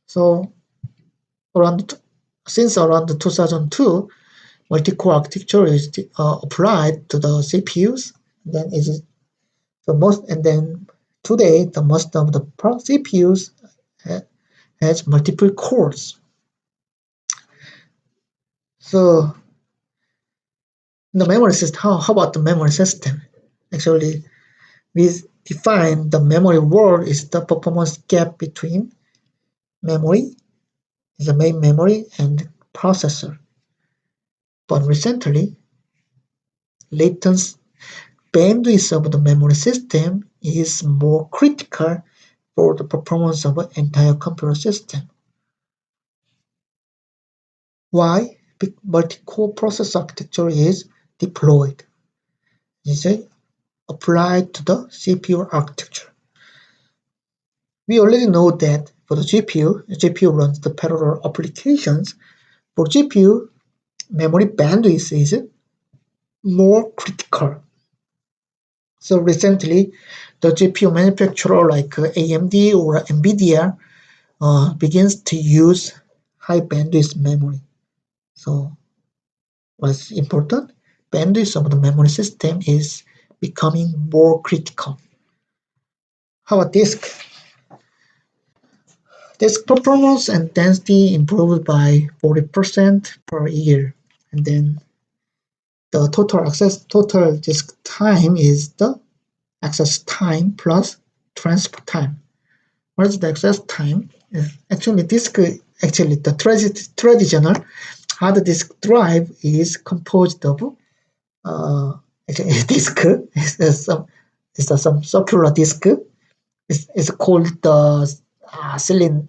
So since around 2002, multi-core architecture is applied to the CPUs. Today the most of the CPUs has multiple cores. So the memory system, how about the memory system? Actually, we define the memory world is the performance gap between memory, the main memory, and processor. But recently, latency bandwidth of the memory system is more critical for the performance of an entire computer system. Why? Multi-core process architecture is deployed. Is applied to the CPU architecture. We already know that for the GPU runs the parallel applications. For GPU, memory bandwidth is more critical. So recently, the GPU manufacturer like AMD or NVIDIA begins to use high bandwidth memory. So what's important? Bandwidth of the memory system is becoming more critical. How about disk? Disk performance and density improved by 40% per year. And then the total disk time is the access time plus transfer time. What is the access time? Actually, the traditional hard disk drive is composed of actually a disk. It's some circular disk. It's called the cylinder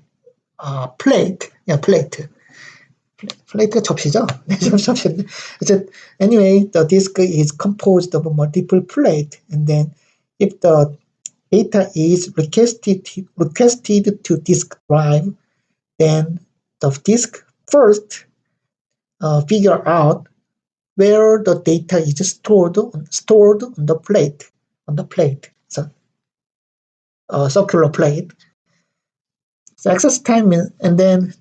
plate. Yeah, plate. 플레이트가 접시죠? 네, 접시. Anyway, the disk is composed of multiple plates, and then if the data is requested to disk drive, then the disk first figure out where the data is stored on the plate. So circular plate. So access time and then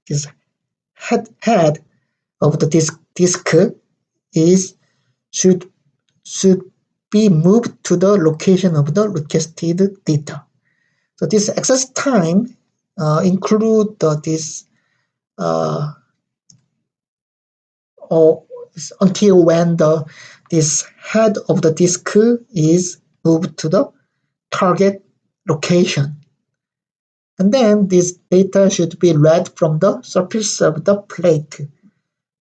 this head of the disk is should be moved to the location of the requested data. So this access time include this or until when this head of the disk is moved to the target location. And then this data should be read from the surface of the plate.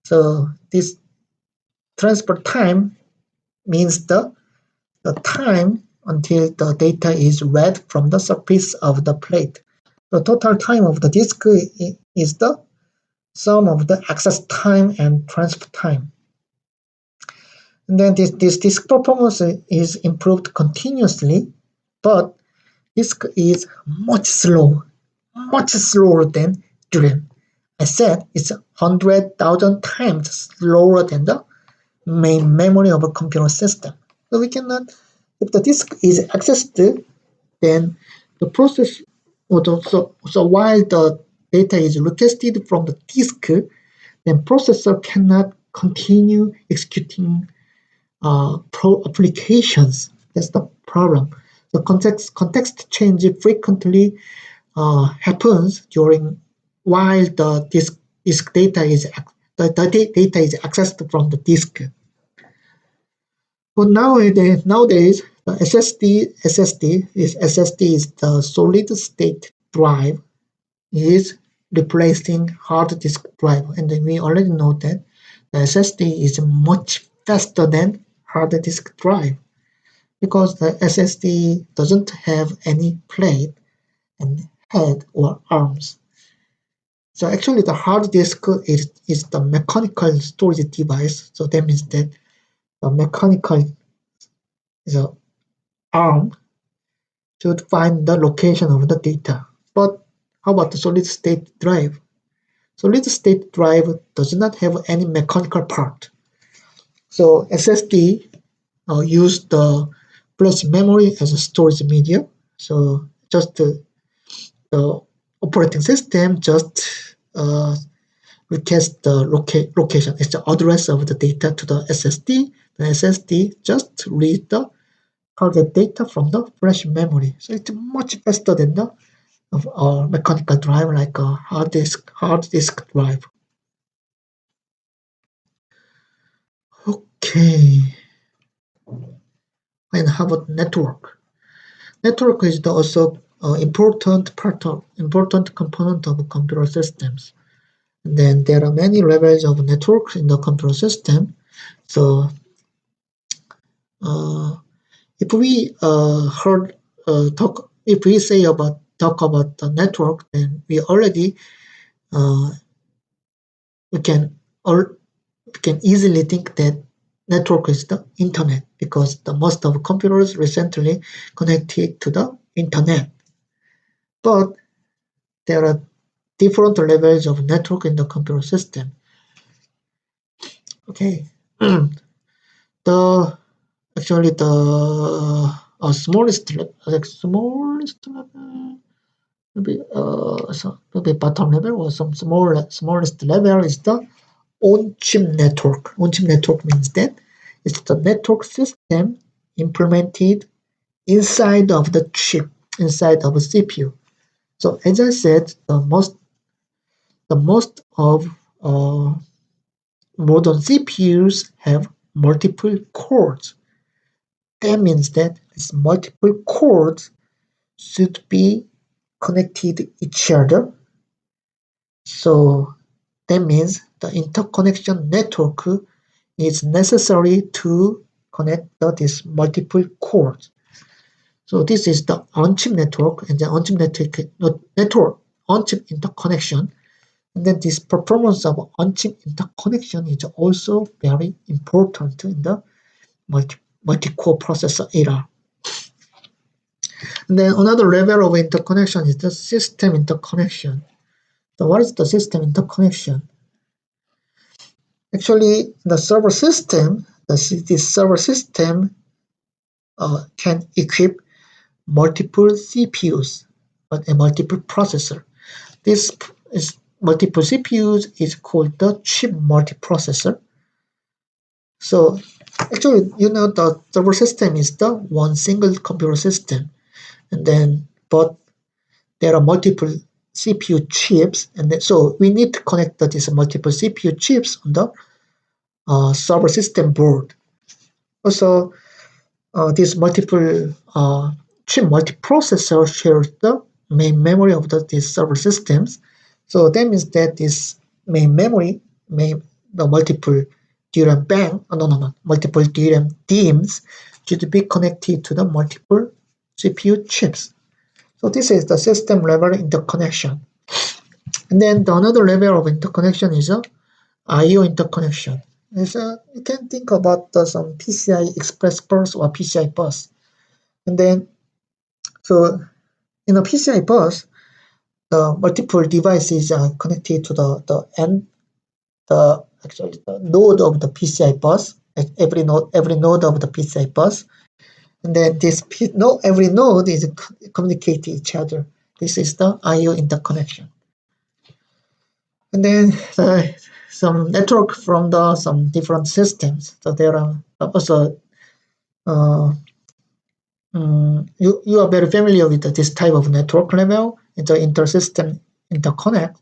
So this transfer time means the time until the data is read from the surface of the plate. The total time of the disk is the sum of the access time and transfer time. And then this disk performance is improved continuously, but disk is much slower than DRAM. I said it's 100,000 times slower than the main memory of a computer system. So we cannot, if the disk is accessed, then the process, so while the data is requested from the disk, then processor cannot continue executing applications. That's the problem. The context change frequently happens during while the disk data is data is accessed from the disk. But nowadays the SSD is the solid state drive is replacing hard disk drive, and we already know that the SSD is much faster than hard disk drive because the SSD doesn't have any plate and head or arms. So actually the hard disk is the mechanical storage device. So that means that the mechanical is a arm should find the location of the data. But how about the solid state drive? Solid state drive does not have any mechanical part. So SSD use the flash memory as a storage media. So just the operating system just request the location. It's the address of the data to the SSD. The SSD just read the target data from the flash memory. So it's much faster than the mechanical drive like a hard disk drive. Okay. And how about network? Network is also important component of computer systems. And then there are many levels of networks in the computer system. So if we if we talk about the network, then we already uh, we can or we can easily think that network is the internet because the most of computers recently connected to the internet. But there are different levels of network in the computer system. Okay, the actually the smallest level, maybe bottom level or some smallest level is the on-chip network. On-chip network means that it's the network system implemented inside of the chip, inside of a CPU. So as I said, the most of uh, modern CPUs have multiple cores. That means that these multiple cores should be connected each other. So that means the interconnection network is necessary to connect these multiple cores. So this is the on-chip network and the on-chip on-chip interconnection. And then this performance of on-chip interconnection is also very important in the multi-core processor era. And then another level of interconnection is the system interconnection. So what is the system interconnection? Actually, the server system, this server system can equip multiple CPUs but a multiple processor. This is multiple CPUs is called the chip multiprocessor. So actually, the server system is the one single computer system, and then but there are multiple CPU chips, and then, so we need to connect these multiple CPU chips on the server system board. Also, this multiple chip multiprocessor shares the main memory of these server systems. So that means that this main memory, the multiple DRAM bank, no, multiple DRAM DIMMs should be connected to the multiple CPU chips. So this is the system level interconnection. And then the another level of interconnection is a I/O interconnection. You can think about some PCI Express bus or PCI bus. And then, so in a PCI bus, the multiple devices are connected to the node of the PCI bus, every node of the PCI bus. And then every node is communicating each other. This is the I/O interconnection. And then some network from some different systems. So there are also you are very familiar with this type of network level. It's an intersystem interconnect.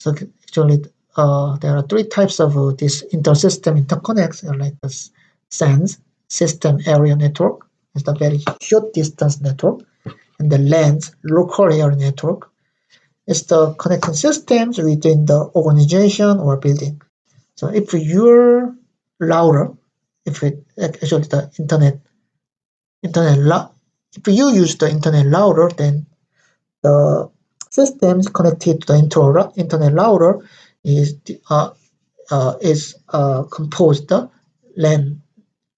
So actually, there are three types of this intersystem interconnects, like the SANs, System Area Network, it's the very short distance network, and the LANs, Local Area Network. It's the connecting systems within the organization or building. So if your router, if you use the internet router, then the systems connected to the internet router is composed of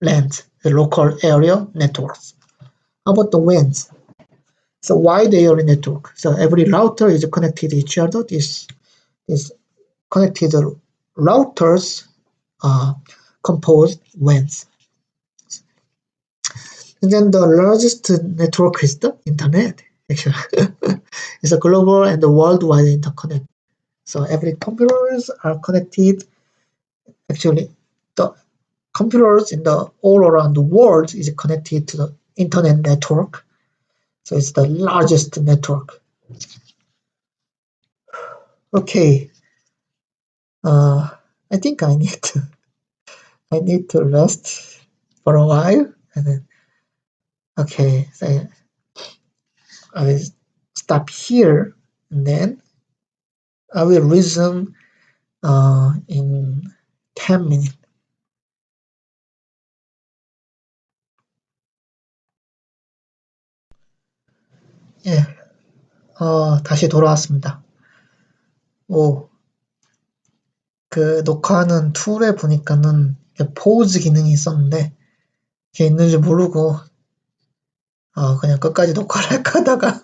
LANs, the local area networks. How about the WANs? So wide area network. So every router is connected to each other. This connected routers composed WANs. And then the largest network is the internet. Actually, it's a global and a worldwide interconnect. So every computers are connected. Actually, the computers in the all around the world is connected to the internet network. So it's the largest network. Okay. I think I need to rest for a while, and then okay, so I will stop here, and then I will resume in 10 minutes. 예, 다시 돌아왔습니다. 그 녹화하는 툴에 보니까는 포즈 기능이 있었는데, 그게 있는 줄 모르고, 그냥 끝까지 녹화를 할까 하다가,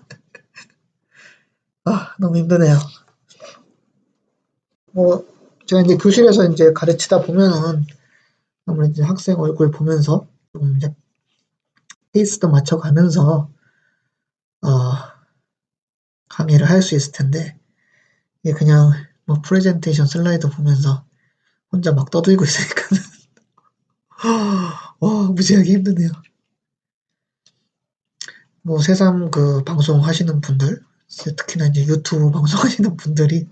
너무 힘드네요. 제가 이제 교실에서 이제 가르치다 보면은, 아무래도 이제 학생 얼굴 보면서, 좀 이제 페이스도 맞춰가면서, 어, 강의를 할 수 있을 텐데, 이게 그냥 뭐 프레젠테이션 슬라이드 보면서 혼자 막 떠들고 있으니까는, 무지하게 힘드네요. 새삼 그 방송하시는 분들, 특히나 이제 유튜브 방송하시는 분들이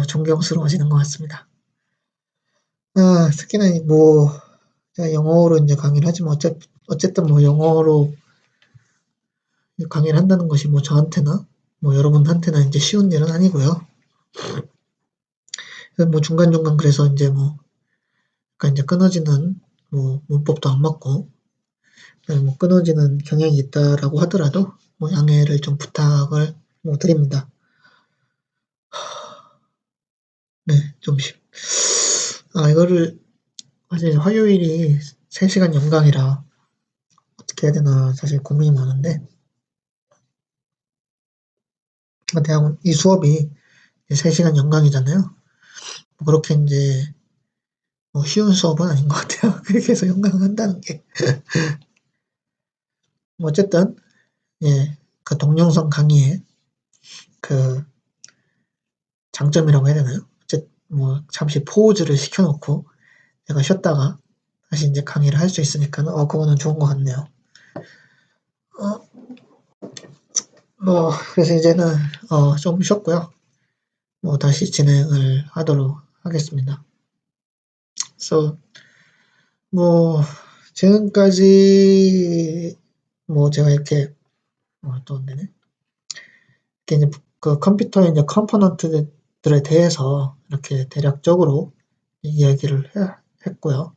존경스러워지는 것 같습니다. 특히나 제가 영어로 이제 강의를 하지만 어쨌든 뭐 영어로 강의를 한다는 것이 뭐 저한테나 뭐 여러분한테나 이제 쉬운 일은 아니고요. 그래서 뭐 중간중간 그래서 이제 뭐 약간 이제 끊어지는 뭐 문법도 안 맞고 뭐 끊어지는 경향이 있다라고 하더라도 뭐 양해를 좀 부탁을 뭐 드립니다. 네, 이거를 사실 화요일이 3시간 연강이라 어떻게 해야 되나 사실 고민이 많은데, 대학원 이 수업이 3시간 연강이잖아요. 뭐 그렇게 이제 뭐 쉬운 수업은 아닌 것 같아요. 그렇게 해서 연강을 한다는 게. 어쨌든, 예, 그 동영상 강의의 그 장점이라고 해야 되나요? 뭐 잠시 포즈를 시켜놓고 제가 쉬었다가 다시 이제 강의를 할 수 있으니까는, 그거는 좋은 것 같네요. 어, 그래서 이제는, 좀 쉬었고요. 다시 진행을 하도록 하겠습니다. 그래서, 뭐, 지금까지, 제가 이렇게, 또 안 되네. 이렇게 이제 그 컴퓨터의 이제 컴포넌트들에 대해서 이렇게 대략적으로 이야기를 했고요.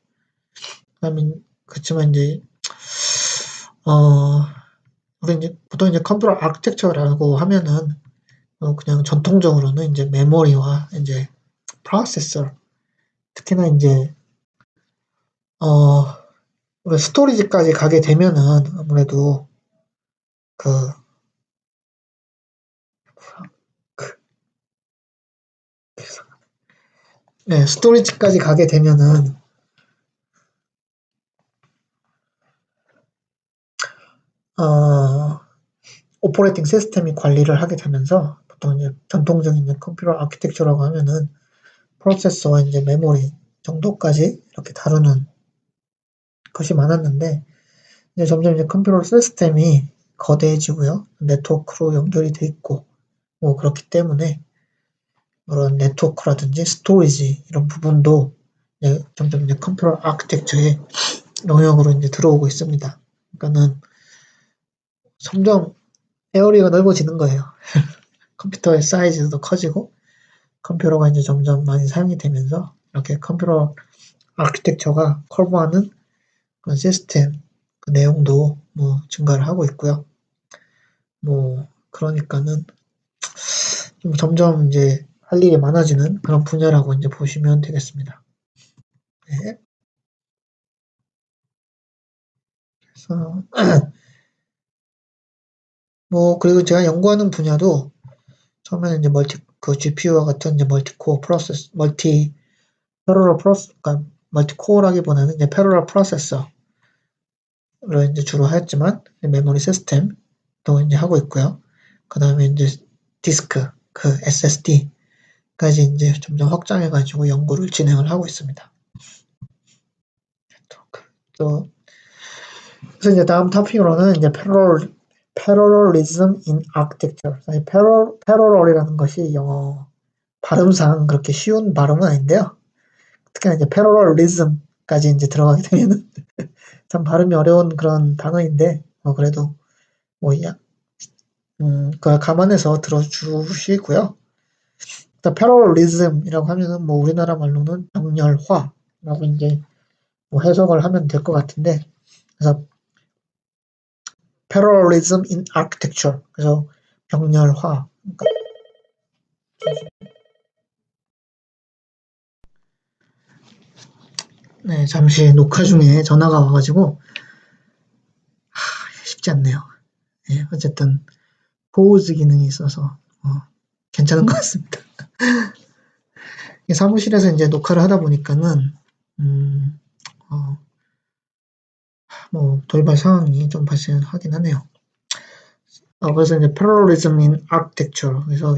그다음에, 그렇지만 이제, 어, 우리 이제 보통 이제 컴퓨터 아키텍처라고 하면은, 그냥 전통적으로는 이제 메모리와 이제 프로세서, 특히나 이제, 어, 우리 스토리지까지 가게 되면은 아무래도 그, 그, 네, 스토리지까지 가게 되면은, 어, 오퍼레이팅 시스템이 관리를 하게 되면서 보통 이제 전통적인 이제 컴퓨터 아키텍처라고 하면은 프로세서와 이제 메모리 정도까지 이렇게 다루는 것이 많았는데, 이제 점점 이제 컴퓨터 시스템이 거대해지고요. 네트워크로 연결이 돼 있고, 그렇기 때문에 그런 네트워크라든지 스토리지 이런 부분도 이제 점점 이제 컴퓨터 아키텍처의 영역으로 이제 들어오고 있습니다. 그러니까는 점점 에어리가 넓어지는 거예요. 컴퓨터의 사이즈도 커지고 컴퓨터가 이제 점점 많이 사용이 되면서 이렇게 컴퓨터 아키텍처가 커버하는 그런 시스템 그 내용도 증가를 하고 있고요. 그러니까는 좀 점점 이제 할 일이 많아지는 그런 분야라고 이제 보시면 되겠습니다. 네. 그래서 그리고 제가 연구하는 분야도 처음에는 이제 GPU와 같은 이제 멀티코어 프로세스, 패러럴 프로세스, 그러니까 멀티코어라기보다는 이제 패러럴 프로세서를 이제 주로 하였지만, 메모리 시스템도 이제 하고 있고요. 그 다음에 이제 디스크, 그 SSD까지 이제 점점 확장해가지고 연구를 진행을 하고 있습니다. 그래서 이제 다음 토픽으로는 이제 Parallelism in Architecture. Parallel이라는 것이 영어 발음상 그렇게 쉬운 발음은 아닌데요. 특히나 이제 Parallelism까지 이제 들어가게 되면은 참 발음이 어려운 그런 단어인데, 그래도 그걸 감안해서 들어주시고요. 일단 Parallelism이라고 하면은 우리나라 말로는 병렬화라고 이제 해석을 하면 될 것 같은데, 그래서 parallelism in architecture. 그래서 병렬화. 그러니까 네, 잠시 녹화 중에 전화가 와가지고 쉽지 않네요. 네, 어쨌든 보호즈 기능이 있어서 괜찮은 것 같습니다. 사무실에서 이제 녹화를 하다 보니까는 뭐 돌발 상황이 좀 발생하긴 하네요. 그래서 이제 parallelism in architecture. 그래서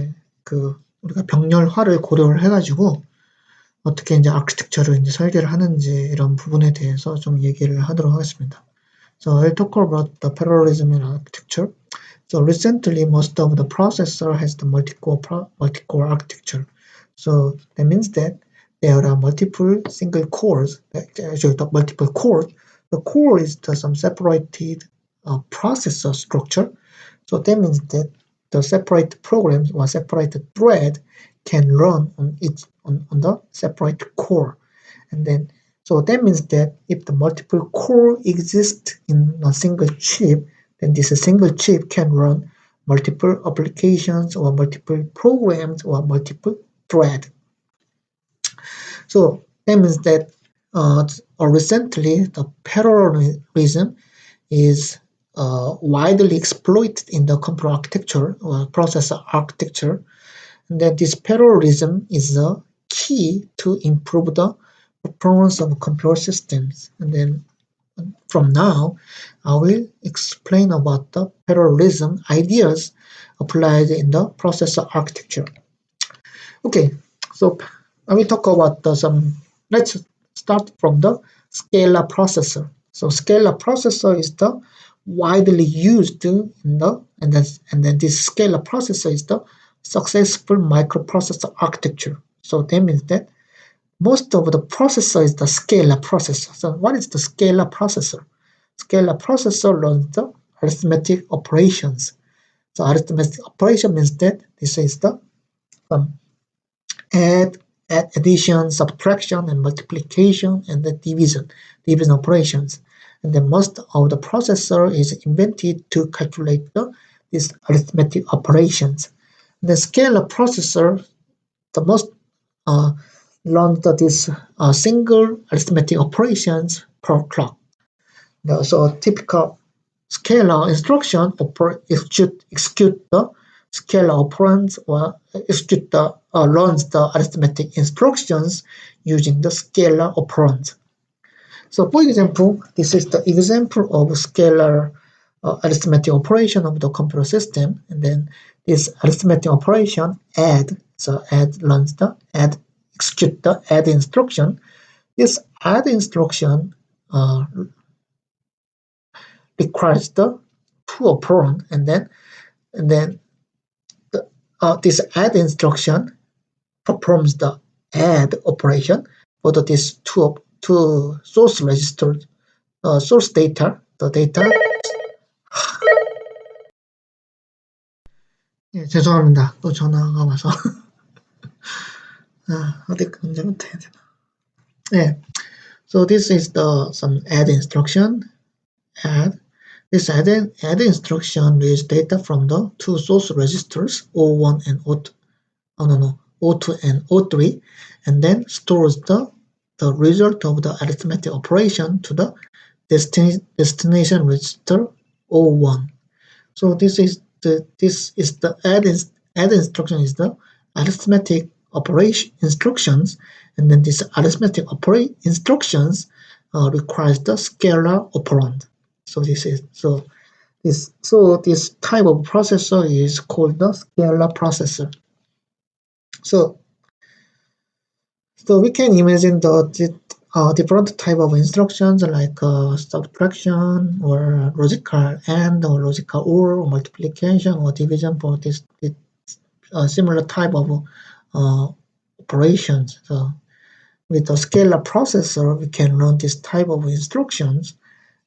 우리가 병렬화를 고려를 해가지고 어떻게 이제 아키텍처를 이제 설계를 하는지 이런 부분에 대해서 좀 얘기를 하도록 하겠습니다. So I'll talk about the parallelism in architecture. So recently, most of the processor has the multi-core architecture. So that means that there are multiple single cores. Actually, the multiple cores. The core is some separated processor structure. So that means that the separate programs or separate thread can run on the separate core, and then so that means that if the multiple core exist in a single chip, then this single chip can run multiple applications or multiple programs or multiple thread. So that means that recently the parallelism is widely exploited in the computer architecture or processor architecture, and that this parallelism is the key to improve the performance of computer systems. And then from now, I will explain about the parallelism ideas applied in the processor architecture. Okay, so I will talk about let's start from the scalar processor. So scalar processor is the widely used in and then this scalar processor is the successful microprocessor architecture. So that means that most of the processor is the scalar processor. So what is the scalar processor? Scalar processor runs the arithmetic operations. So arithmetic operation means that this is the add, addition, subtraction, and multiplication, and the division operations. And then most of the processor is invented to calculate these arithmetic operations. The scalar processor, the most learn this single arithmetic operations per clock. So a typical scalar instruction execute the scalar operands or runs the arithmetic instructions using the scalar operands. So for example, this is the example of scalar arithmetic operation of the computer system, and then this arithmetic operation add, so add runs the add, execute the add instruction. This add instruction requires the two operand, and then this add instruction performs the add operation for these two source registers, source data, the data. 예, 죄송합니다. 또 전화가 와서. 어디 언제부터 해야 되나? 예. So this is some add instruction. This add instruction reads data from the two source registers O1 and O2. O2 and O3, and then stores the result of the arithmetic operation to the destination register O1. So this is the add instruction is the arithmetic operation instructions, and then this arithmetic instructions requires the scalar operand. So this type of processor is called the scalar processor. So we can imagine the different type of instructions like subtraction or logical AND or logical or multiplication or division for this similar type of operations. So with the scalar processor, we can run this type of instructions,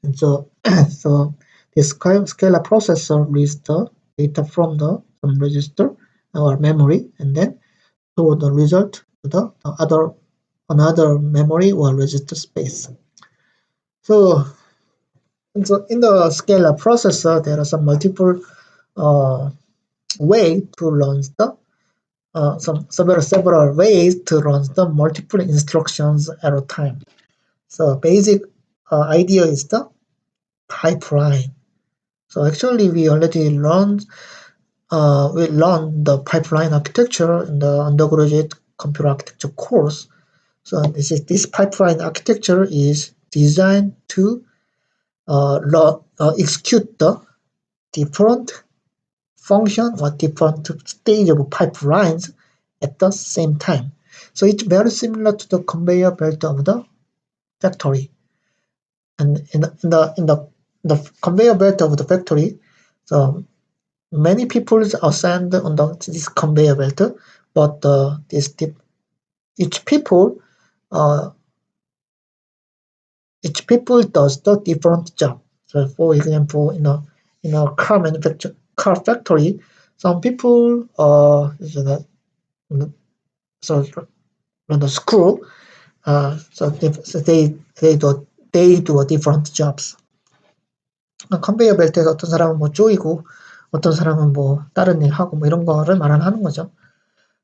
and so this scalar processor reads the data from some register or memory, and then store the result to another memory or register space. So And so in the scalar processor, there are some multiple uh, way to run the several ways to run the multiple instructions at a time. So basic idea is the pipeline. So actually we already learned the pipeline architecture in the undergraduate computer architecture course. So this pipeline architecture is designed to execute the different function or different stage of pipelines at the same time. So it's very similar to the conveyor belt of the factory. And in the conveyor belt of the factory, so many people are assigned on this conveyor belt, but each people uh, each people does the different job. So for example, in a car factory, some people so on the screw, so they do different jobs. 컨베이어 벨트에서 어떤 사람은 뭐 조이고 어떤 사람은 뭐 다른 일 하고 뭐 이런 거를 말하는 거죠.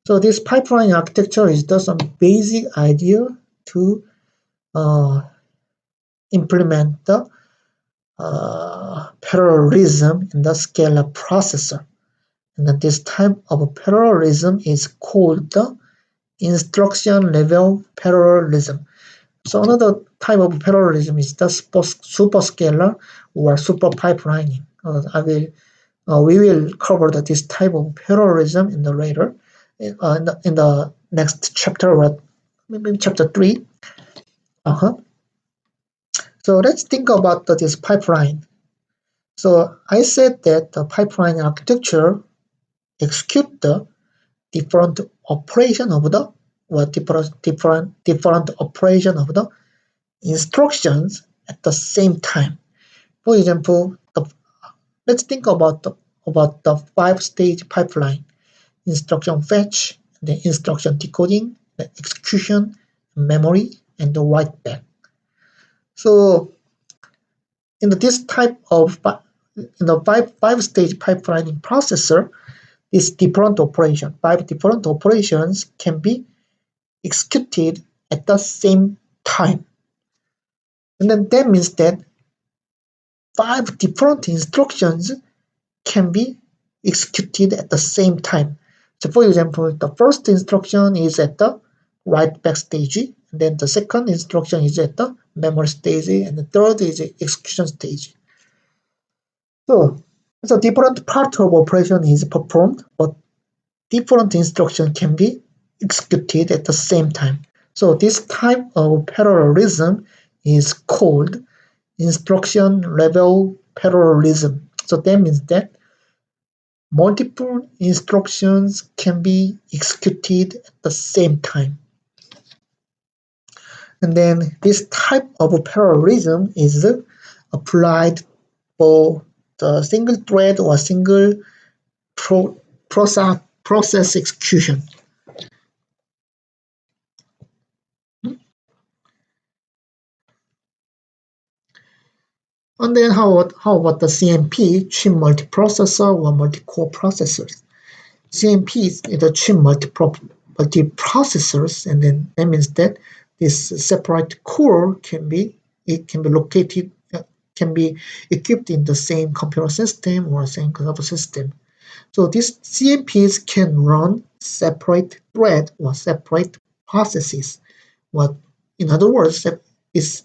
So this pipeline architecture is just some basic idea to implement the parallelism in the scalar processor. And then this type of parallelism is called the instruction level parallelism. So another type of parallelism is the superscalar or super pipelining. We will cover this type of parallelism in the later in the next chapter, or maybe chapter 3. So let's think about this pipeline. So I said that the pipeline architecture execute the different operation of the different operation of the instructions at the same time. For example, let's think about the 5-stage pipeline: instruction fetch, the instruction decoding, the execution, memory, and the write back. So in this type of in the five-stage pipelining processor, five different operations can be executed at the same time. And then that means that 5 different instructions can be executed at the same time. So for example, the first instruction is at the write back stage, and then the second instruction is at the memory stage, and the third is the execution stage. So different part of operation is performed, but different instruction can be executed at the same time. So this type of parallelism is called instruction level parallelism. So that means that multiple instructions can be executed at the same time. And then this type of parallelism is applied for the single thread or single process execution. And then how about the CMP, chip multiprocessor or multi-core processors? CMP is the chip multiprocessors, and then that means that this separate core can be located, can be equipped in the same computer system or same computer system. So these CMPs can run separate thread or separate processes. What, in other words, is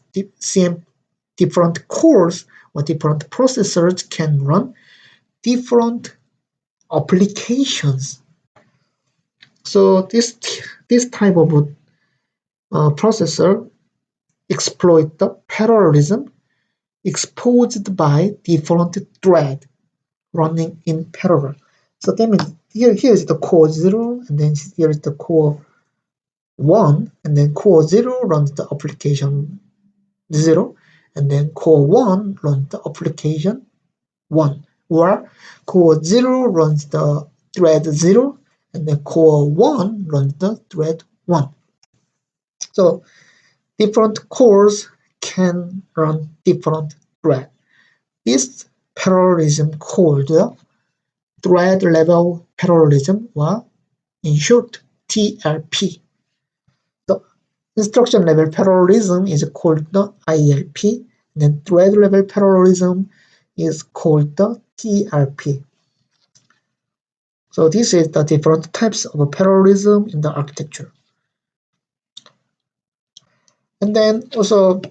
different cores or different processors can run different applications. So this type of processor exploit the parallelism exposed by different thread running in parallel. So that means here is the core 0, and then here is the core 1, and then core 0 runs the application 0, and then core 1 runs the application 1, or core 0 runs the thread 0, and then core 1 runs the thread 1. So different cores can run different threads. is parallelism called thread level parallelism, or in short TLP. The instruction level parallelism is called the ILP, and then thread level parallelism is called the TLP. So this is the different types of parallelism in the architecture. And then also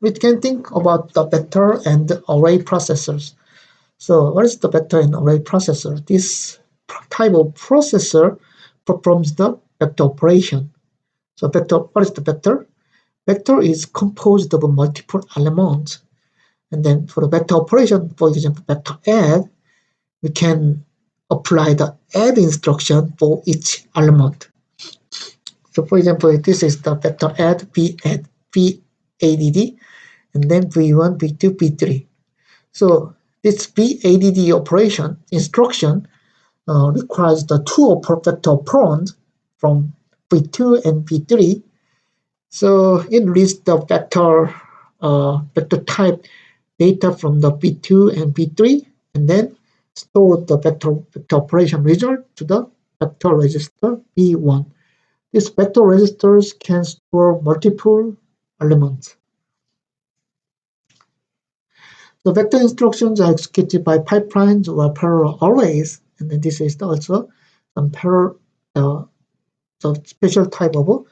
we can think about the vector and array processors. So what is the vector and array processor? This type of processor performs the vector operation. So vector, what is the vector? Vector is composed of multiple elements. And then for the vector operation, for example, vector add, we can apply the add instruction for each element. So for example, this is the vector add, v-add, v-add, and then v1, v2, v3. So this v-add operation instruction requires the two vector operand from v2 and v3. So it reads the vector type data from the v2 and v3, and then store the vector operation result to the vector register v1. These vector registers can store multiple elements. The vector instructions are executed by pipelines or parallel arrays, and then this is also some special type of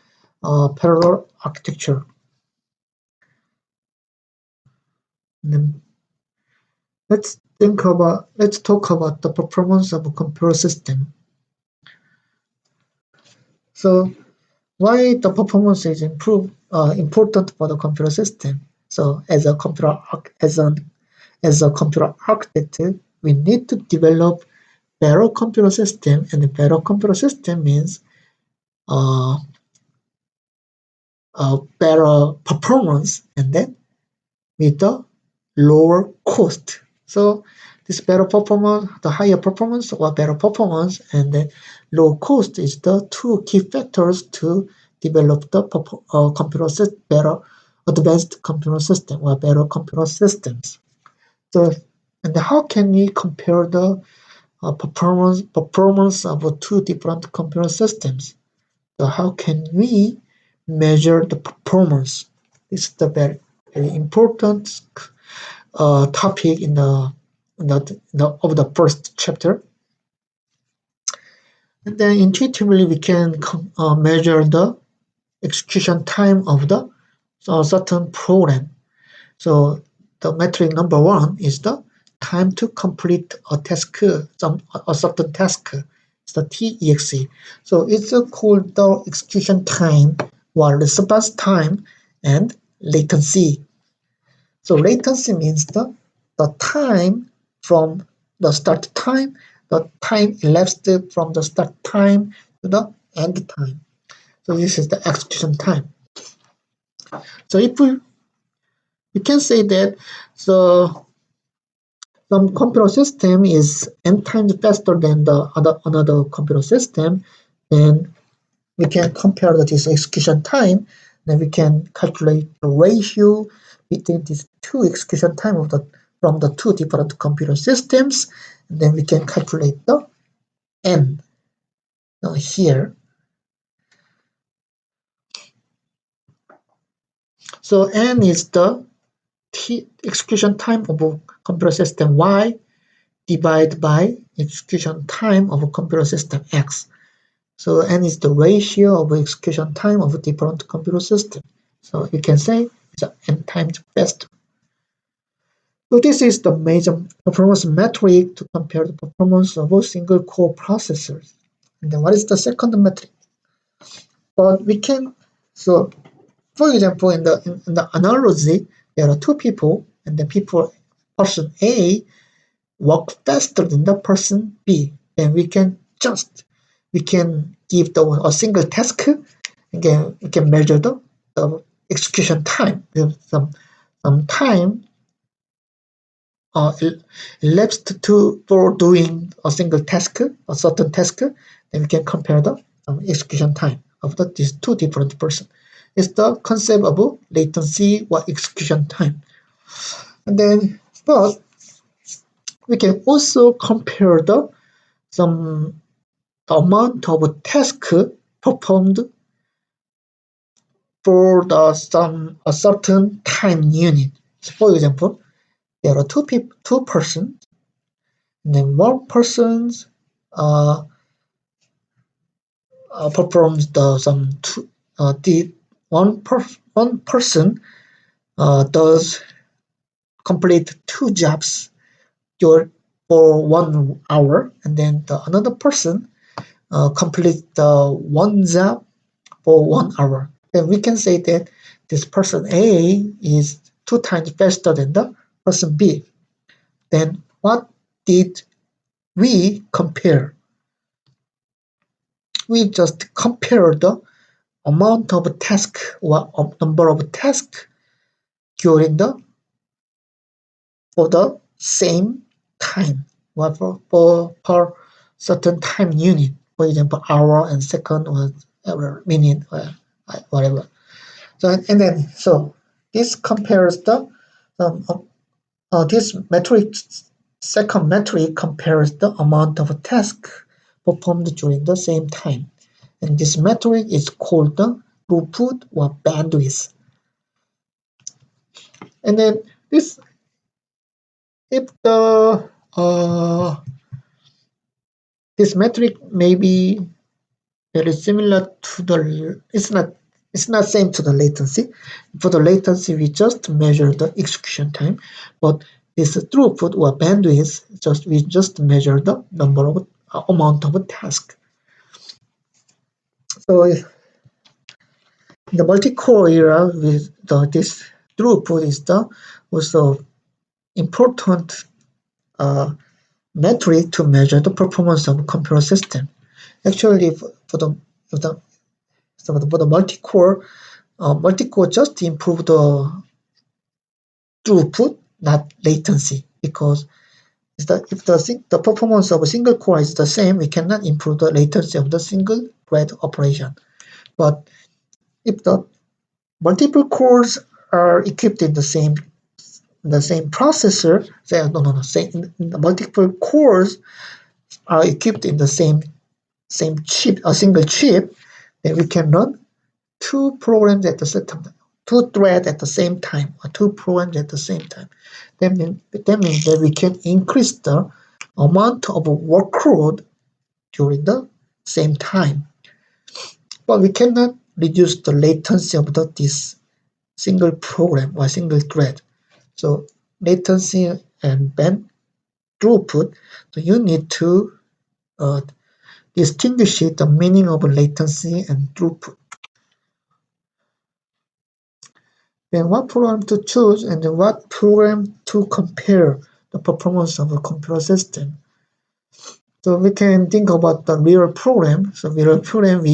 parallel architecture. And then let's talk about the performance of a computer system. So why the performance is important for the computer system? So as a computer architect, we need to develop better computer system, and the better computer system means better performance, and then with the lower cost. So this better performance, the higher performance or better performance, and then low cost is the two key factors to develop the computer system, better advanced computer system or better computer systems. So, and how can we compare the performance of two different computer systems? So how can we measure the performance? This is the very important topic in the first chapter. And then intuitively we can measure the execution time of the certain program. So the metric number one is the time to complete a task, a certain task. It's the TEXE. So it's called the execution time or response time and latency. So latency means the time from the start time, the time elapsed from the start time to the end time. So this is the execution time. So if we can say that some computer system is n times faster than the another computer system, then we can compare this execution time. Then we can calculate the ratio between these two execution time from the two different computer systems. And then we can calculate the n here. So n is the execution time of a computer system Y divided by execution time of a computer system X. So n is the ratio of execution time of a different computer system. So you can say it's n times faster. So this is the major performance metric to compare the performance of a single core processors. And then what is the second metric? But we can, so for example, in the analogy, there are two people, and the person A work faster than the person B. Then we can give a single task. Again, we can measure the execution time. Some time elapsed for doing a single task, a certain task. Then we can compare the execution time of these two different persons. It's the concept of latency or execution time. And then, but We can also compare the amount of task performed for a certain time unit. So for example, there are two persons, and then one person uh, performs one person does complete two jobs for 1 hour, and then another person complete the one job for 1 hour. Then we can say that this person A is 2 times faster than the person B. Then what did we compare? We just compare the amount of task or number of tasks during for the same time or per certain time unit. For example, hour and second or minute or whatever. So this compares um, this metric. Second metric compares the amount of task performed during the same time, and this metric is called the throughput or bandwidth. And then this, if this metric may be very similar to it's not same to the latency. For the latency, we just measure the execution time, but this throughput or bandwidth, we just measure the number of amount of task. So in the multi-core era, with this throughput is the also important metric to measure the performance of computer system. Actually, for the multi-core just improve the throughput, not latency, because if the performance of a single core is the same, we cannot improve the latency of the single thread operation. But if the multiple cores are equipped in the same processor, the multiple cores are equipped in the same chip, a single chip, then we can run two programs at the same time, two threads at the same time, or two programs at the same time. That means that we can increase the amount of workload during the same time. But we cannot reduce the latency of this single program or single thread. So latency and band throughput, so you need to distinguish the meaning of latency and throughput. Then what program to choose and then what program to compare the performance of a computer system. So we can think about the real program. So real program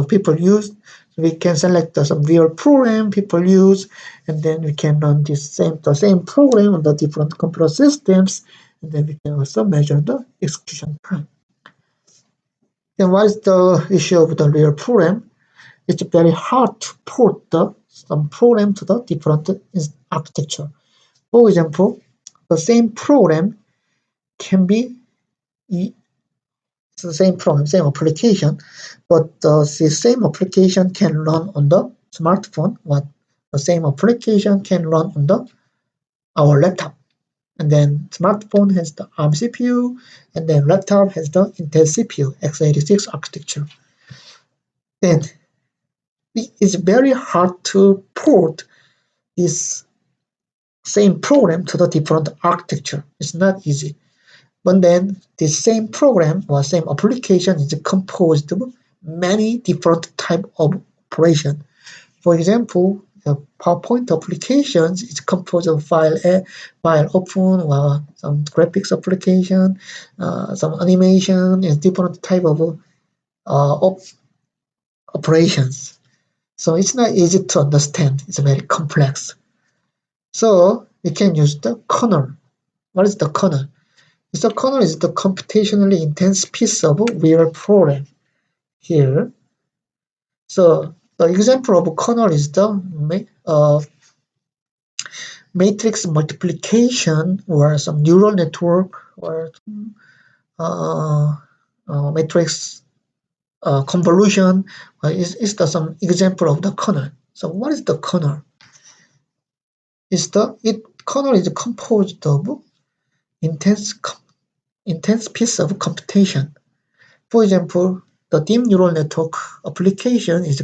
people use. So we can select some real program people use, and then we can run the same program on the different computer systems, and then we can also measure the execution time. Then what is the issue of the real program? It's very hard to port some program to the different architecture. For example, the same program can be the same program, same application, but the same application can run on the smartphone, but the same application can run on our laptop. And then smartphone has the ARM CPU, and then laptop has the Intel CPU, x86 architecture. Then it's very hard to port this same program to the different architecture. It's not easy. But then the same program or same application is composed of many different type of operation. For example, the PowerPoint applications is composed of file open or some graphics application, some animation, and different type of operations. So it's not easy to understand. It's very complex. So we can use the kernel. What is the kernel? The kernel is the computationally intense piece of real program here. So the example of kernel is matrix multiplication or some neural network or uh, matrix convolution is some example of the kernel. So what is the kernel? Kernel is composed of intense intense piece of computation. For example, the deep neural network application has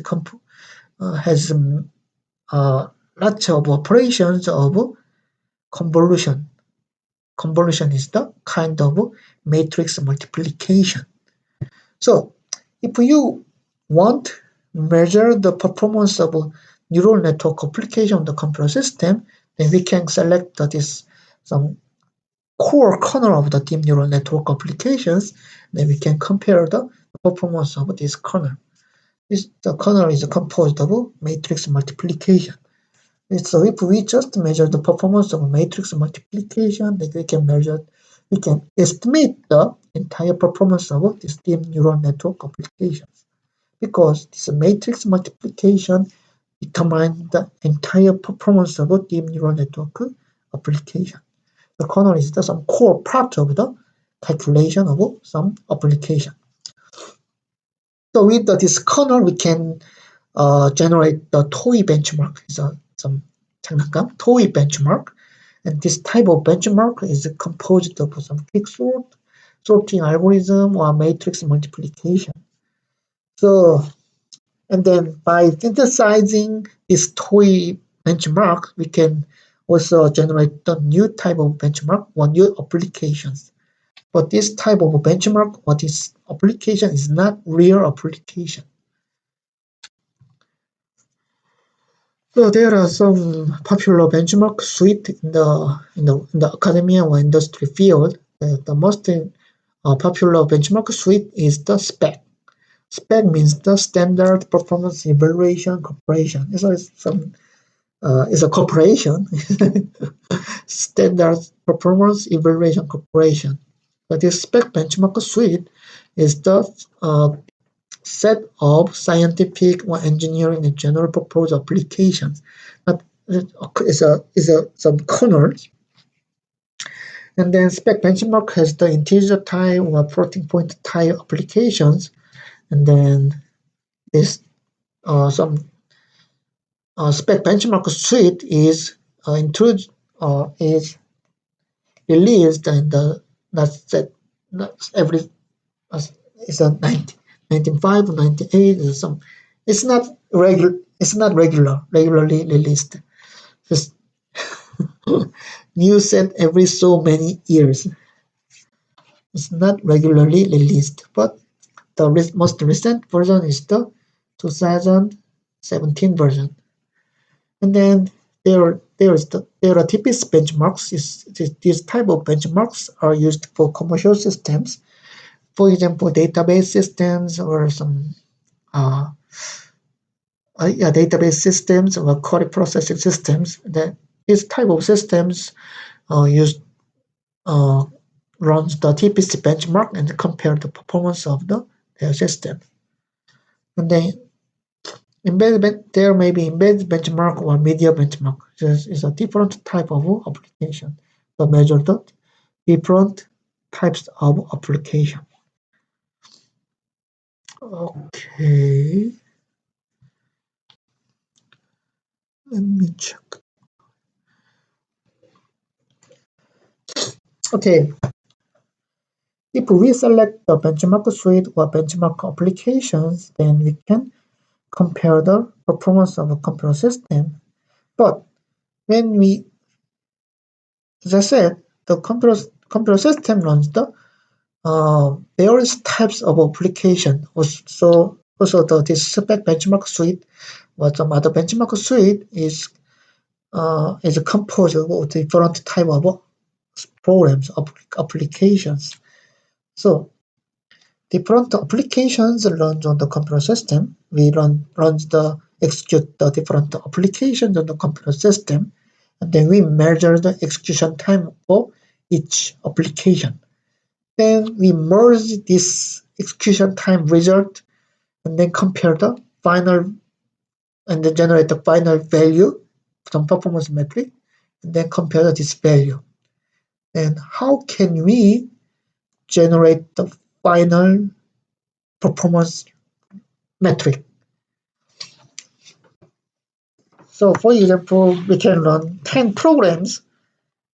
lots of operations of convolution. Convolution is the kind of matrix multiplication. So if you want to measure the performance of a neural network application on the computer system, then we can select some core kernel of the deep neural network applications. Then we can compare the performance of this kernel. The kernel is composed of matrix multiplication. So if we just measure the performance of matrix multiplication, then we can estimate the entire performance of this deep neural network applications. Because this matrix multiplication determines the entire performance of a deep neural network application. The kernel is some core part of the calculation of some application. So with this kernel, we can generate the TOEI benchmark. Some 장난감 TOEI benchmark, and this type of benchmark is composed of some quick sorting algorithm or matrix multiplication. So, and then by synthesizing this TOEI benchmark, we can also generate the new type of benchmark or new applications. But this type of benchmark or this application is not real application. So there are some popular benchmark suite in the academia or industry field. The most popular benchmark suite is the SPEC. SPEC means the Standard Performance Evaluation Corporation. It's a corporation, Standard Performance Evaluation Corporation. But this SPEC benchmark suite is the set of scientific or engineering and general purpose applications. But some kernels. And then spec benchmark has the integer type or floating point type applications. And then this some spec benchmark suite is released and that's every it's a 1995 or 98 or some. It's not regularly released. Just new set every so many years. It's not regularly released, but the most recent version is the 2017 version. And then there are TPS benchmarks. These type of benchmarks are used for commercial systems. For example, database systems or some database systems or query processing systems. These type of systems runs the TPC benchmark and compare the performance of their system. And then there may be embedded benchmark or media benchmark. This is a different type of application to measure the different types of application. Okay. Let me check. Okay. If we select the benchmark suite or benchmark applications, then we can compare the performance of a computer system. But as I said, the computer system runs the various types of application. This spec benchmark suite or some other benchmark suite is composed of different type of programs, applications. So different applications runs on the computer system. We execute the different applications on the computer system, and then we measure the execution time for each application. Then we merge this execution time result and then compare the final and then generate the final value, some performance metric, and then compare this value. Then how can we generate the final performance metric? So for example, we can run 10 programs.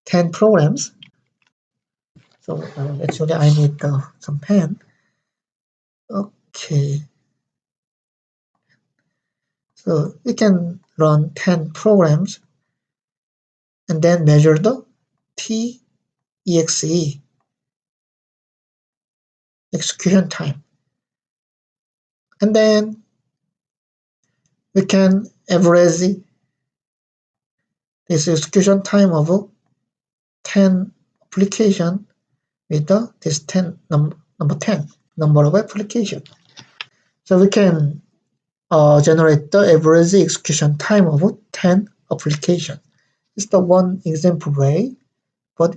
10 programs. So actually I need some pen. Okay. So we can run 10 programs and then measure the TEXE execution time. And then we can average this execution time of 10 application with this 10 number 10 number of application. So we can generate the average execution time of 10 application. It's the one example way, but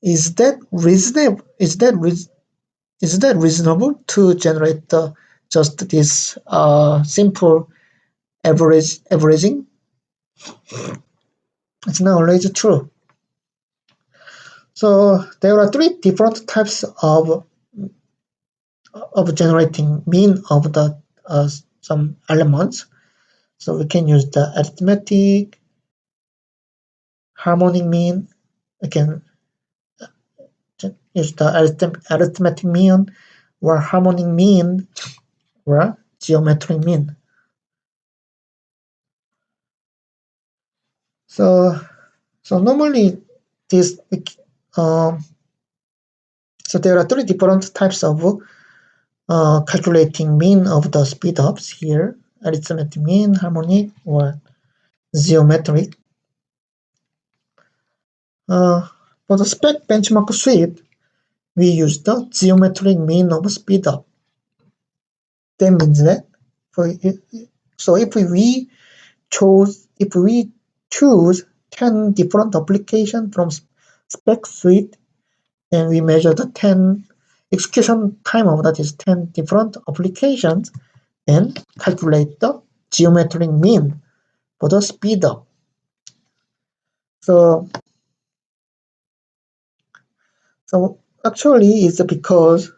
is that reasonable? Is that reasonable to generate just this simple averaging? It's not always true. So there are three different types of generating mean of the some elements. So we can use the arithmetic, harmonic mean. We can use the arithmetic mean or harmonic mean or geometric mean. So normally this so there are three different types of calculating mean of the speedups here: arithmetic mean, harmonic, or geometric. For the spec benchmark suite, we use the geometric mean of speedup. That means that if we choose 10 different applications from spec suite, then we measure the 10 execution time of that is 10 different applications and calculate the geometric mean for the speedup. So actually it's because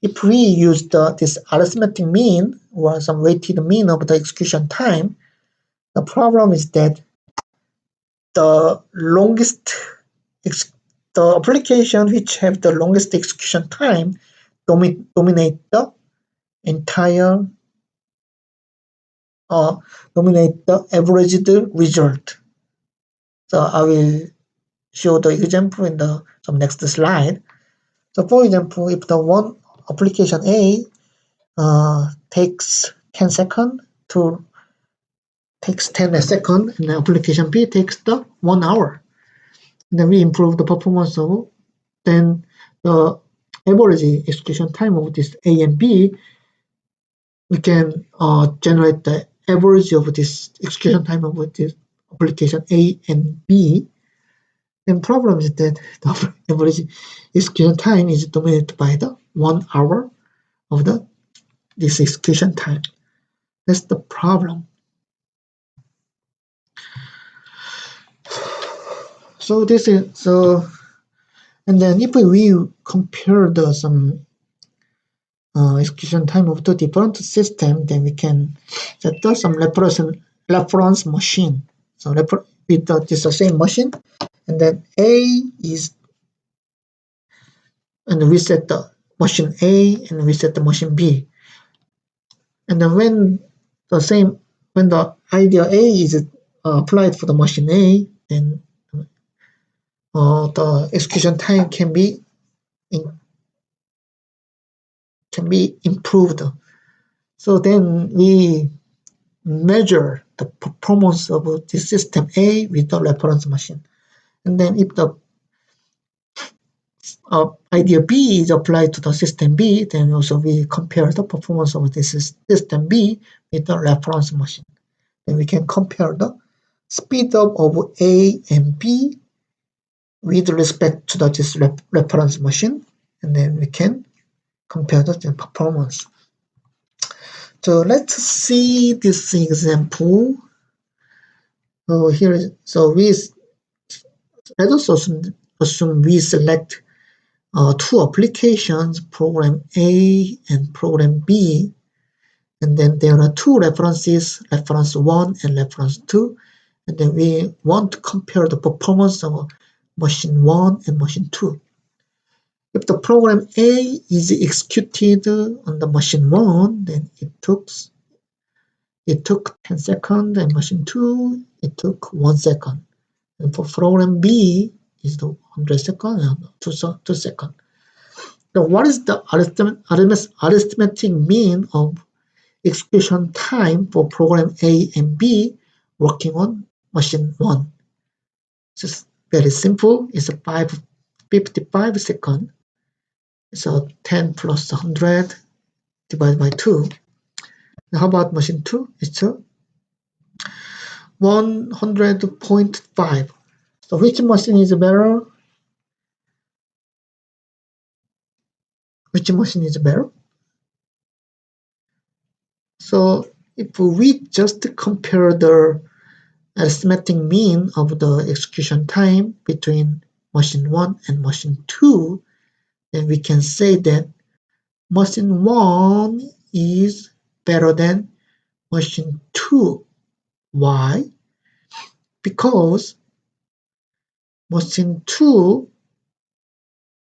if we use this arithmetic mean or some weighted mean of the execution time, the problem is that the application which have the longest execution time dominate the entire dominate the averaged result. So I will show the example in some next slide. So for example, if the one application A takes 10 seconds and the application B takes the 1 hour. And then we improve the performance of then the average execution time of this A and B. We can generate the average of this execution time of this application A and B. And problem is that the average execution time is dominated by the 1 hour of this execution time. That's the problem. So and then if we compare some execution time of the different system, then we can set some reference machine. So with this same machine, and then and we set the machine A and we set the machine B. And then when the idea A is applied for the machine A, then the execution time can be improved. So then we measure the performance of the system A with the reference machine. And then if the idea B is applied to the system B, then also we compare the performance of this system B with the reference machine. Then we can compare the speed up of A and B with respect to this reference machine, and then we can compare the performance. So let's see this example. So let us assume we select two applications, program A and program B, and then there are two references, reference 1 and reference 2, and then we want to compare the performance of machine 1 and machine 2. If the program A is executed on the machine 1, then it took 10 seconds, and machine 2 it took 1 second. And for program B is the 100 seconds and 2 seconds. Now, what is the arithmetic mean of execution time for program A and B working on machine 1? It's very simple. It's 55 seconds. So 10 plus 100 divided by 2. Now how about machine 2? It's 100.5. So which machine is better? Which machine is better? So if we just compare the arithmetic mean of the execution time between machine 1 and machine 2, then we can say that machine 1 is better than machine 2. Why? Because machine 2,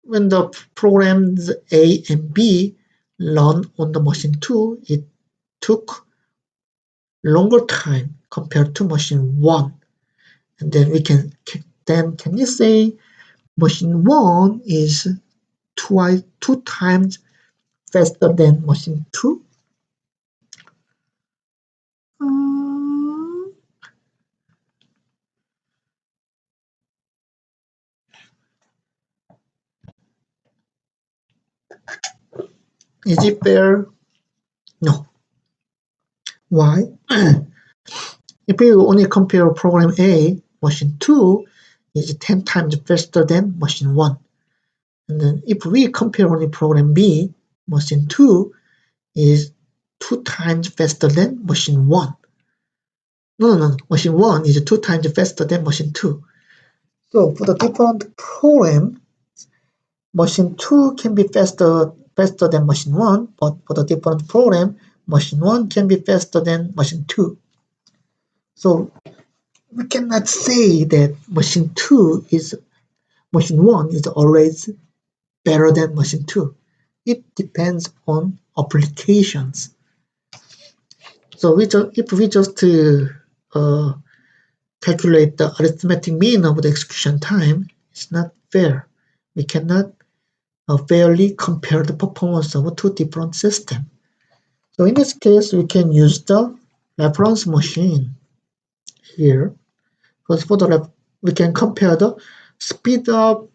when the programs A and B run on the machine 2, it took longer time compared to machine 1. And then can you say machine 1 is two times faster than machine 2? Is it fair? No. Why? If you only compare program A, machine 2 is 10 times faster than machine 1. And then if we compare only program B, machine 2 is 2 times faster than machine 1. No. Machine 1 is 2 times faster than machine 2. So for the different program, machine 2 can be faster than machine 1, but for the different program, machine 1 can be faster than machine 2. So we cannot say that machine 1 is always better than machine 2. It depends on applications. So if we just calculate the arithmetic mean of the execution time, it's not fair. We cannot fairly compare the performance of two different systems. So in this case, we can use the reference machine here. Because we can compare the speed up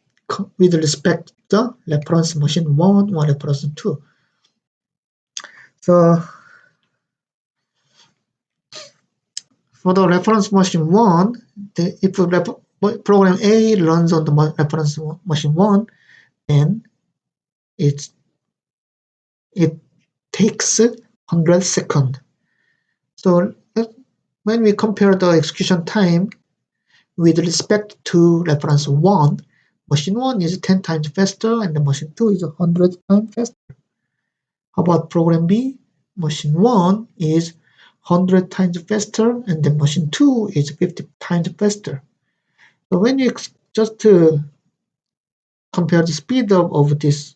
with respect to the reference machine 1 or reference 2. So for the reference machine 1, if program A runs on the reference machine 1, then it takes 100 seconds. So when we compare the execution time with respect to reference 1, machine 1 is 10 times faster and the machine 2 is 100 times faster. How about program B? Machine 1 is 100 times faster and the machine 2 is 50 times faster. So when you just compare the speed of this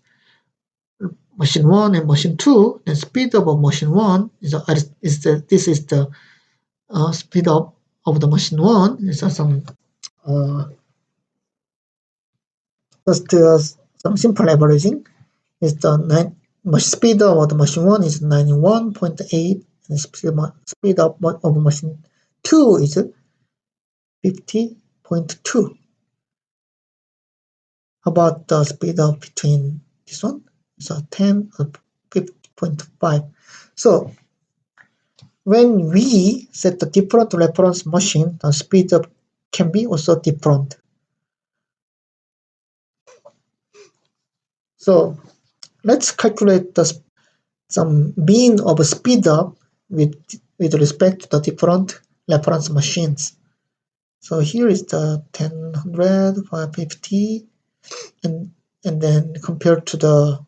machine 1 and machine 2, the speed of machine 1 is the speed up of the machine 1 is some some simple averaging is the speed of the machine 1 is 91.8 and speed up of machine 2 is 50.2. How about the speed up between this one? So 10 or 50.5. So when we set the different reference machine, the speed up can be also different. So let's calculate some mean of speed up with respect to the different reference machines. So here is the 10, 550, and then compared to the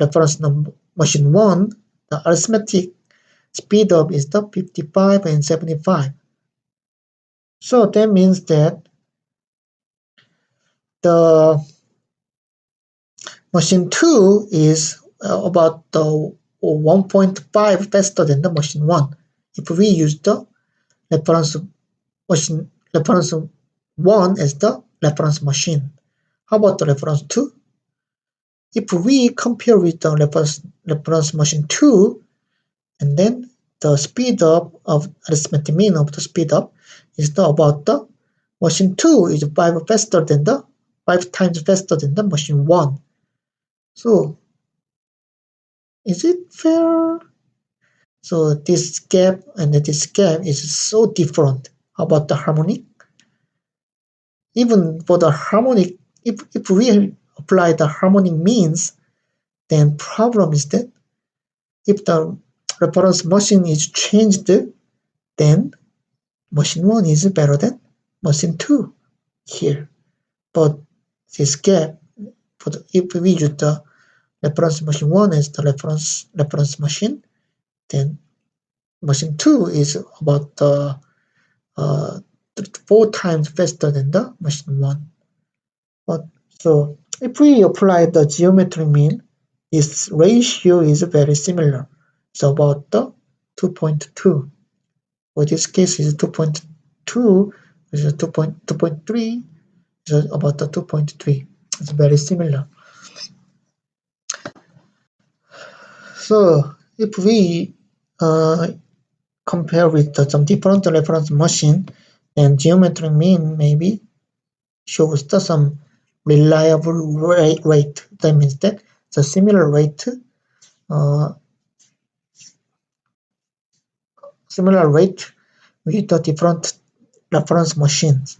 reference number machine 1, the arithmetic speed up is the 55 and 75. So that means that the machine 2 is about the 1.5 faster than the machine 1 if we use the reference 1 as the reference machine. How about the reference 2? If we compare with the reference machine 2, and then the speed up of arithmetic mean of the speed up is about the machine 2 is 5 times faster than the machine 1. So is it fair? So this gap and this gap is so different. How about the harmonic? Even for the harmonic, if we apply the harmonic means, then problem is that if the reference machine is changed, then machine 1 is better than machine 2 here. But this gap, if we use the reference machine 1 as the reference machine, then machine 2 is about 4 times faster than the machine 1. But so if we apply the geometry mean, its ratio is very similar. So about the 2.2. For this case is 2.2, is 2.3, is about the 2.3. It's very similar. So if we compare with some different reference machine, then geometry mean maybe shows some reliable rate. That means that the similar rate with the different reference machines.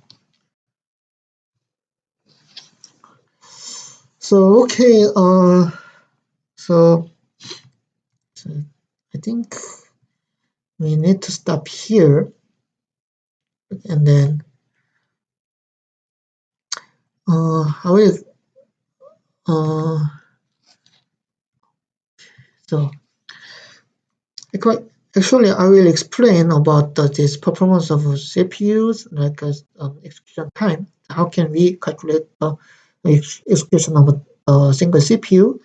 So okay, so I think we need to stop here, and then I will so actually I will explain about this performance of CPUs, like execution time. How can we calculate the execution of a single CPU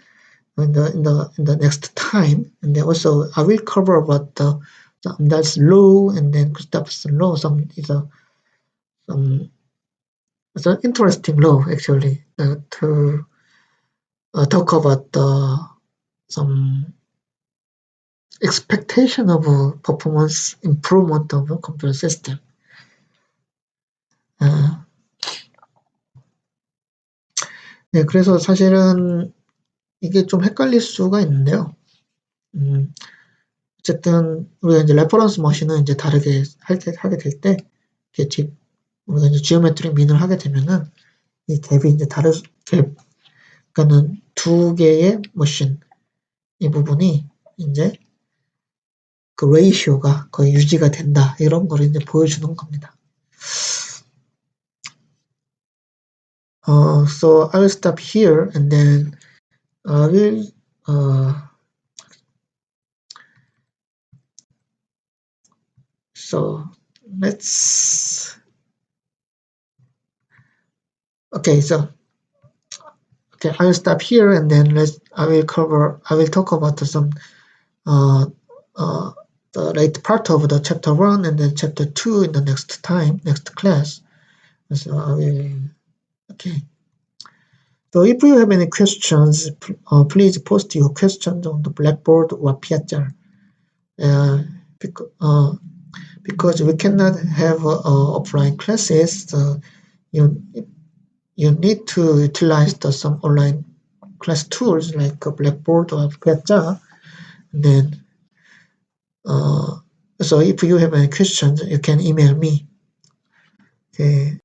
in the next time? And then also I will cover about that's law and then Gustav's law. It's an interesting law actually to talk about some expectation of performance improvement of a computer system. 네, 그래서 사실은 이게 좀 헷갈릴 수가 있는데요. 어쨌든 우리가 이제 레퍼런스 머신은 이제 다르게 하게 될 때, 우리가 이제 지오메트릭 민을 하게 되면은 이 갭이 이제 그러니까는 두 개의 머신 이 부분이 이제 그 레이쇼가 거의 유지가 된다, 이런 걸 이제 보여주는 겁니다. So I will stop here and then I will so let's okay I will stop here and then I will talk about some the late part of the chapter 1 and then chapter 2 in the next class. So I will okay. So if you have any questions, please post your questions on the Blackboard or Piazza. Because we cannot have offline classes, so you need to utilize some online class tools like Blackboard or Piazza. And then, so if you have any questions, you can email me. Okay.